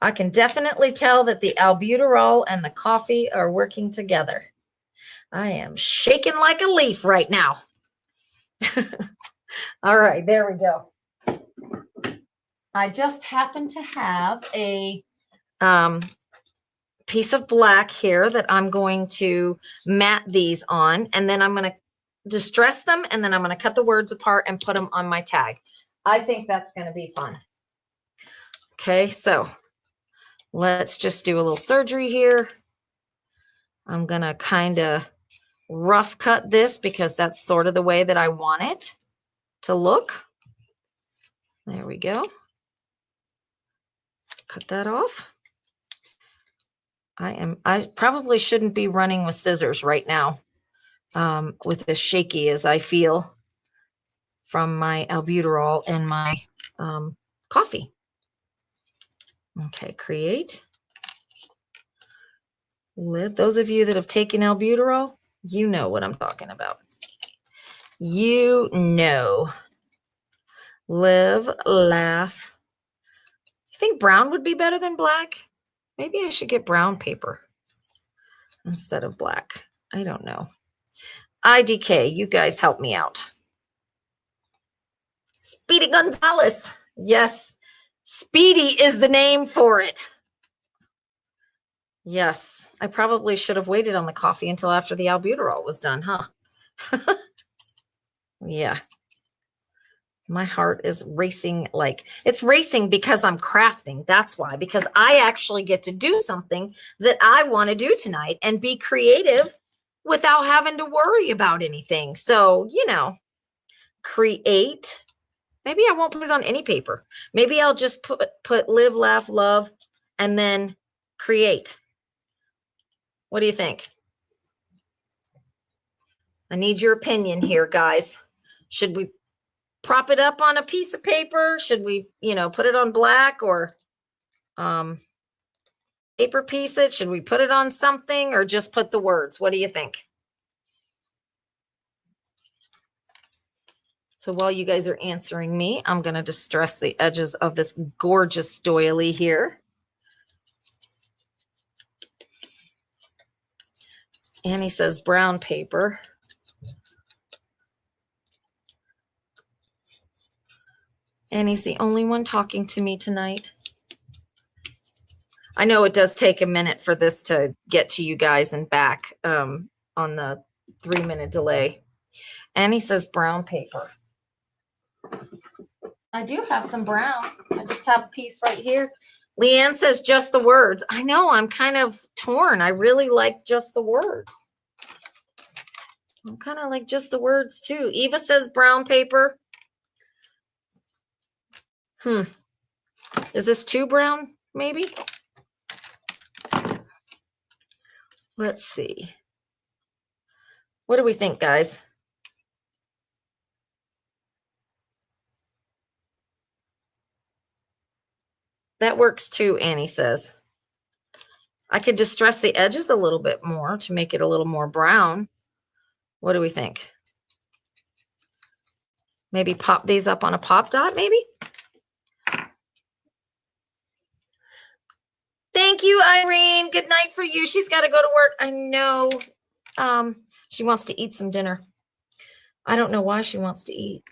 I can definitely tell that the albuterol and the coffee are working together. I am shaking like a leaf right now. All right, there we go. I just happen to have a piece of black here that I'm going to mat these on, and then I'm going to distress them, and then I'm going to cut the words apart and put them on my tag. I think that's going to be fun. Okay, so let's just do a little surgery here. I'm going to kind of rough cut this because that's sort of the way that I want it to look. There we go. Cut that off. I probably shouldn't be running with scissors right now, with as shaky as I feel from my albuterol and my coffee. Okay, create. Live. Those of you that have taken albuterol, you know what I'm talking about. You know. Live, laugh. You think brown would be better than black? Maybe I should get brown paper instead of black. I don't know. IDK, you guys help me out. Speedy Gonzalez. Yes. Speedy is the name for it. Yes. I probably should have waited on the coffee until after the albuterol was done, huh? Yeah. My heart is racing, like it's racing because I'm crafting. That's why, because I actually get to do something that I want to do tonight and be creative without having to worry about anything. So, you know, create. Maybe I won't put it on any paper. Maybe I'll just put live, laugh, love, and then create. What do you think? I need your opinion here, guys. Should we prop it up on a piece of paper? Should we, you know, put it on black or paper piece it? Should we put it on something or just put the words? What do you think? So while you guys are answering me, I'm going to distress the edges of this gorgeous doily here. Annie says brown paper. Annie's the only one talking to me tonight. I know it does take a minute for this to get to you guys and back on the 3-minute delay. Annie says brown paper. I do have some brown. I just have a piece right here. Leanne says just the words. I know, I'm kind of torn. I really like just the words. I'm kind of like just the words too. Eva says brown paper. Is this too brown, maybe? Let's see. What do we think, guys? That works too, Annie says. I could distress the edges a little bit more to make it a little more brown. What do we think? Maybe pop these up on a pop dot, maybe? Thank you, Irene. Good night for you. She's got to go to work. I know. She wants to eat some dinner. I don't know why she wants to eat.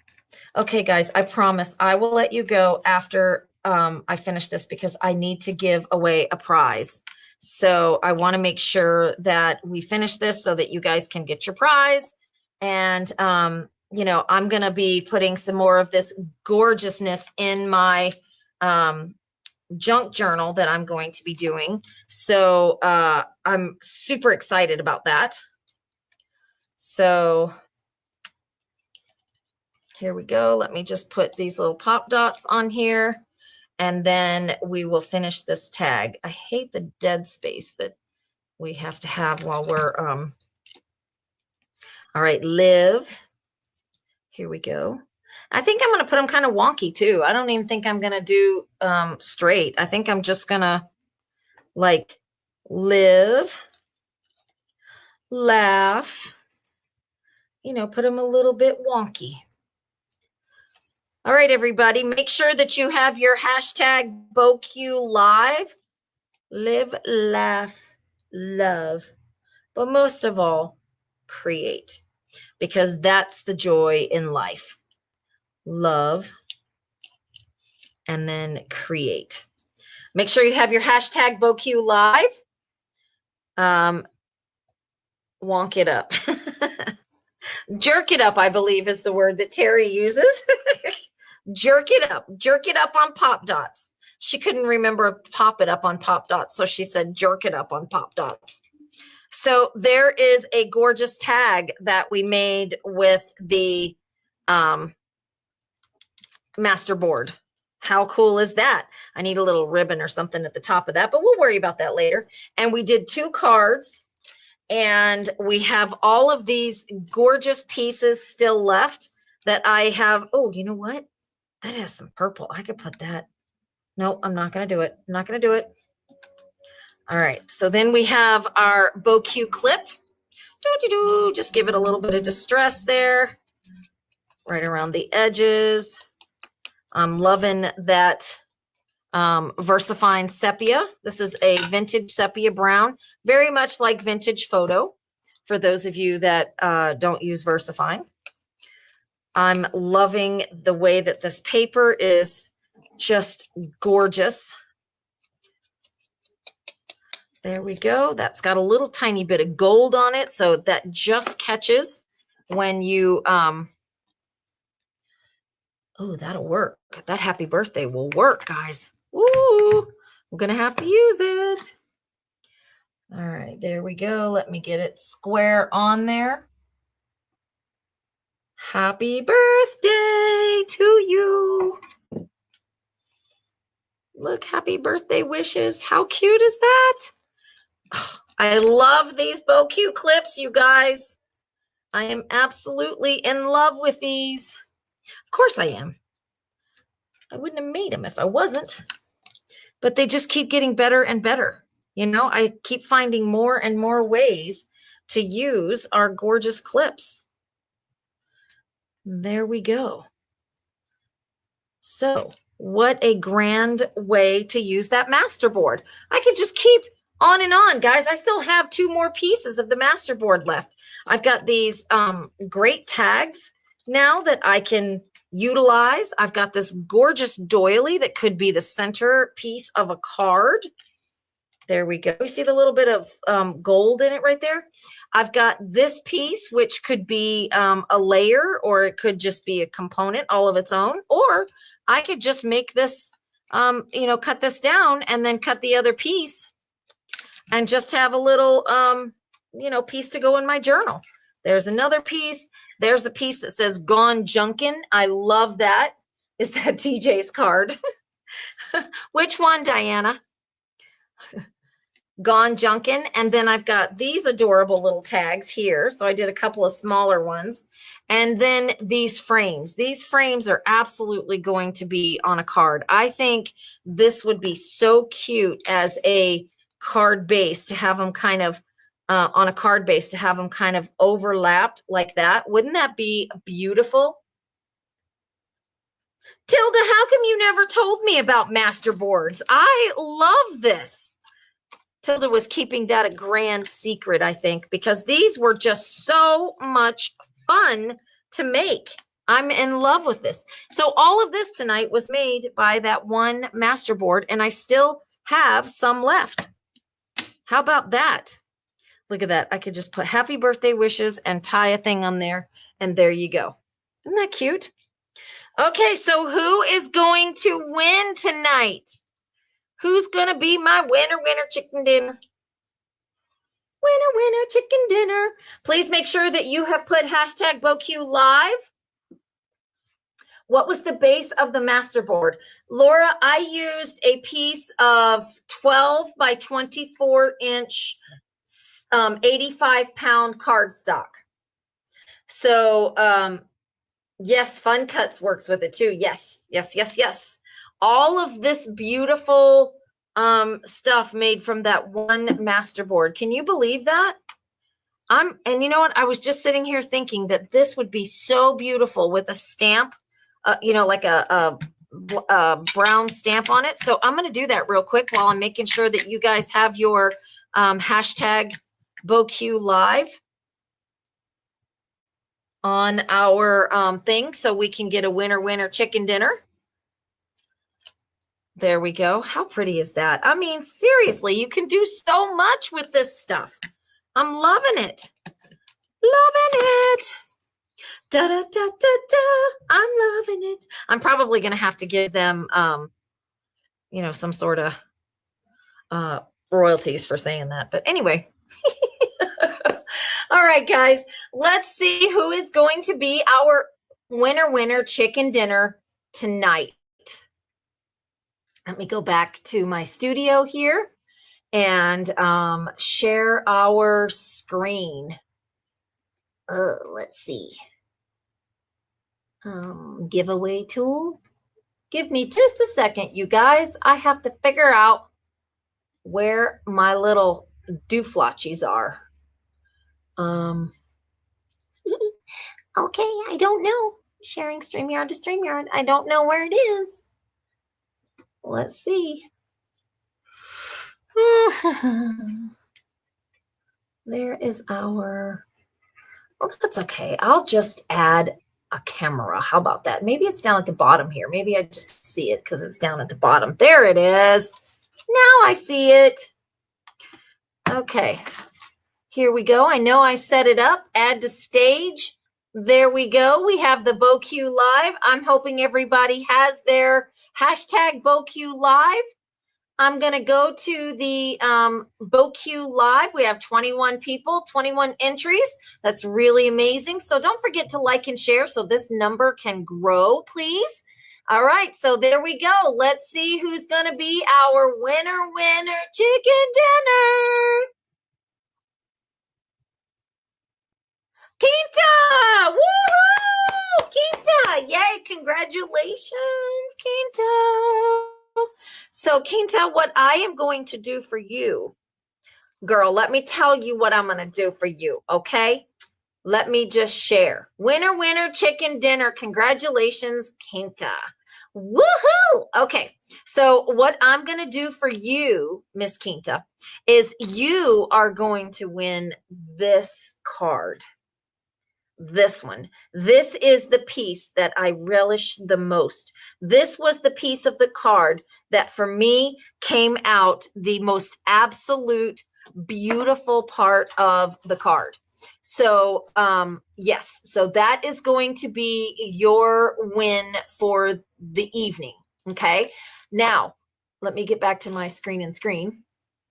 Okay, guys, I promise I will let you go after I finish this because I need to give away a prize. So I want to make sure that we finish this so that you guys can get your prize. And, you know, I'm going to be putting some more of this gorgeousness in my junk journal that I'm going to be doing. So I'm super excited about that. So here we go. Let me just put these little pop dots on here, and then we will finish this tag. I hate the dead space that we have to have while we're, all right, live. Here we go. I think I'm going to put them kind of wonky too. I don't even think I'm going to do straight. I think I'm just going to like live, laugh, you know, put them a little bit wonky. All right, everybody, make sure that you have your hashtag BoQ Live. Live, laugh, love, but most of all, create, because that's the joy in life. Love, and then create. Make sure you have your hashtag BoQ Live. Wonk it up. Jerk it up, I believe, is the word that Terry uses. Jerk it up. Jerk it up on Pop Dots. She couldn't remember pop it up on Pop Dots, so she said jerk it up on Pop Dots. So there is a gorgeous tag that we made with the Masterboard. How cool is that? I need a little ribbon or something at the top of that, but we'll worry about that later. And we did 2 cards, and we have all of these gorgeous pieces still left that I have. Oh, you know what? That has some purple. I could put that. No, I'm not going to do it. I'm not going to do it. All right. So then we have our BoQ clip. Just give it a little bit of distress there, right around the edges. I'm loving that VersaFine sepia. This is a vintage sepia brown, very much like vintage photo for those of you that don't use VersaFine. I'm loving the way that this paper is just gorgeous. There we go. That's got a little tiny bit of gold on it, so that just catches when you oh, that'll work. That happy birthday will work, guys. Woo! We're gonna have to use it. All right, there we go. Let me get it square on there. Happy birthday to you. Look, happy birthday wishes. How cute is that? Oh, I love these BoQ clips, you guys. I am absolutely in love with these. Of course I am. I wouldn't have made them if I wasn't. But they just keep getting better and better. You know, I keep finding more and more ways to use our gorgeous clips. There we go. So what a grand way to use that Masterboard. I could just keep on and on, guys. I still have 2 more pieces of the Masterboard left. I've got these great tags now that I can utilize. I've got this gorgeous doily that could be the center piece of a card. There we go. You see the little bit of gold in it right there? I've got this piece, which could be a layer, or it could just be a component all of its own. Or I could just make this, you know, cut this down and then cut the other piece and just have a little, you know, piece to go in my journal. There's another piece. There's a piece that says Gone Junkin'. I love that. Is that TJ's card? Which one, Diana? Gone Junkin'. And then I've got these adorable little tags here. So I did a couple of smaller ones. And then these frames. These frames are absolutely going to be on a card. I think this would be so cute as a card base to have them kind of on a card base, to have them kind of overlapped like that. Wouldn't that be beautiful? Tilda, how come you never told me about Masterboards? I love this. Tilda was keeping that a grand secret, I think, because these were just so much fun to make. I'm in love with this. So all of this tonight was made by that one Masterboard, and I still have some left. How about that? Look at that. I could just put happy birthday wishes and tie a thing on there, and there you go. Isn't that cute? Okay, so who is going to win tonight? Who's going to be my winner chicken dinner? Winner chicken dinner. Please make sure that you have put hashtag BoQ Live. What was the base of the Masterboard? Laura, I used a piece of 12 by 24 inch, 85-pound cardstock. So, yes, Fun Cuts works with it too. Yes. All of this beautiful stuff made from that one Masterboard. Can you believe that? And you know what? I was just sitting here thinking that this would be so beautiful with a stamp, like a brown stamp on it. So I'm going to do that real quick while I'm making sure that you guys have your hashtag BoQ Live on our thing so we can get a winner chicken dinner. There we go. How pretty is that? I mean, seriously, you can do so much with this stuff. I'm loving it. Loving it. Da da da da da. I'm loving it. I'm probably going to have to give them, some sort of royalties for saying that. But anyway. All right, guys, let's see who is going to be our winner chicken dinner tonight. Let me go back to my studio here and share our screen. Let's see. Giveaway tool. Give me just a second, you guys. I have to figure out where my little dooflotchies are. Okay, I don't know. Sharing StreamYard to StreamYard. I don't know where it is. Let's see. There is our, well, that's okay. I'll just add a camera. How about that? Maybe it's down at the bottom here. Maybe I just see it because it's down at the bottom. There it is. Now I see it. Okay. Here we go. I know I set it up. Add to stage. There we go. We have the BoQ Live. I'm hoping everybody has their hashtag BoQ Live. I'm going to go to the BoQ Live. We have 21 people, 21 entries. That's really amazing. So don't forget to like and share so this number can grow, please. All right. So there we go. Let's see who's going to be our winner chicken dinner. Quinta! Woohoo! Quinta! Yay! Congratulations, Quinta! So, Quinta, what I am going to do for you, girl, let me tell you what I'm going to do for you, okay? Let me just share. Winner chicken dinner. Congratulations, Quinta. Woohoo! Okay, so what I'm going to do for you, Miss Quinta, is you are going to win this card. This one. This is the piece that I relish the most. This was the piece of the card that for me came out the most absolute beautiful part of the card. So, yes, so that is going to be your win for the evening. Okay. Now, let me get back to my screen.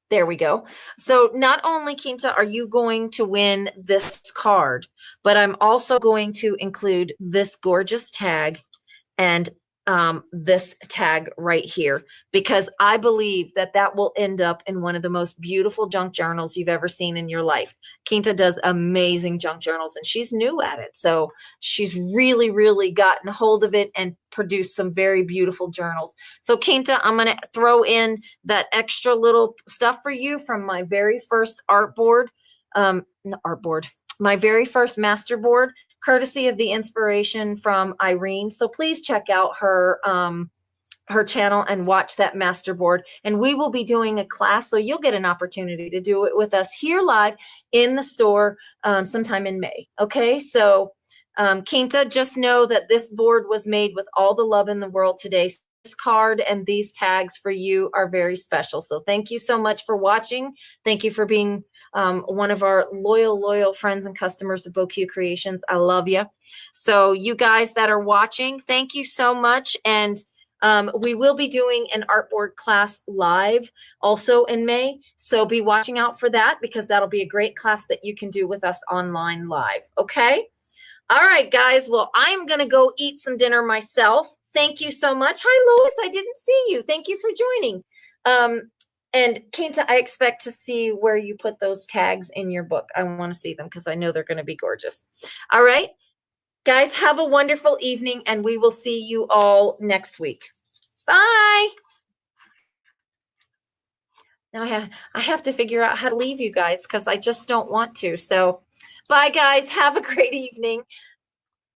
There we go. So not only, Quinta, are you going to win this card, but I'm also going to include this gorgeous tag and this tag right here, because I believe that that will end up in one of the most beautiful junk journals you've ever seen in your life. Quinta does amazing junk journals and she's new at it. So she's really gotten a hold of it and produced some very beautiful journals. So Quinta, I'm going to throw in that extra little stuff for you from my very first my very first Masterboard, courtesy of the inspiration from Irene. So please check out her channel and watch that Masterboard. And we will be doing a class, so you'll get an opportunity to do it with us here live in the store sometime in May. Okay, so Quinta, just know that this board was made with all the love in the world today. This card and these tags for you are very special. So thank you so much for watching. Thank you for being one of our loyal friends and customers of BoQ Creations. I love you. So you guys that are watching, thank you so much. And we will be doing an artboard class live also in May. So be watching out for that, because that'll be a great class that you can do with us online live. Okay. All right, guys. Well, I'm going to go eat some dinner myself. Thank you so much. Hi, Lois. I didn't see you. Thank you for joining. And Quinta, I expect to see where you put those tags in your book. I want to see them because I know they're going to be gorgeous. All right, guys, have a wonderful evening, and we will see you all next week. Bye. Now I have to figure out how to leave you guys because I just don't want to. So bye, guys. Have a great evening.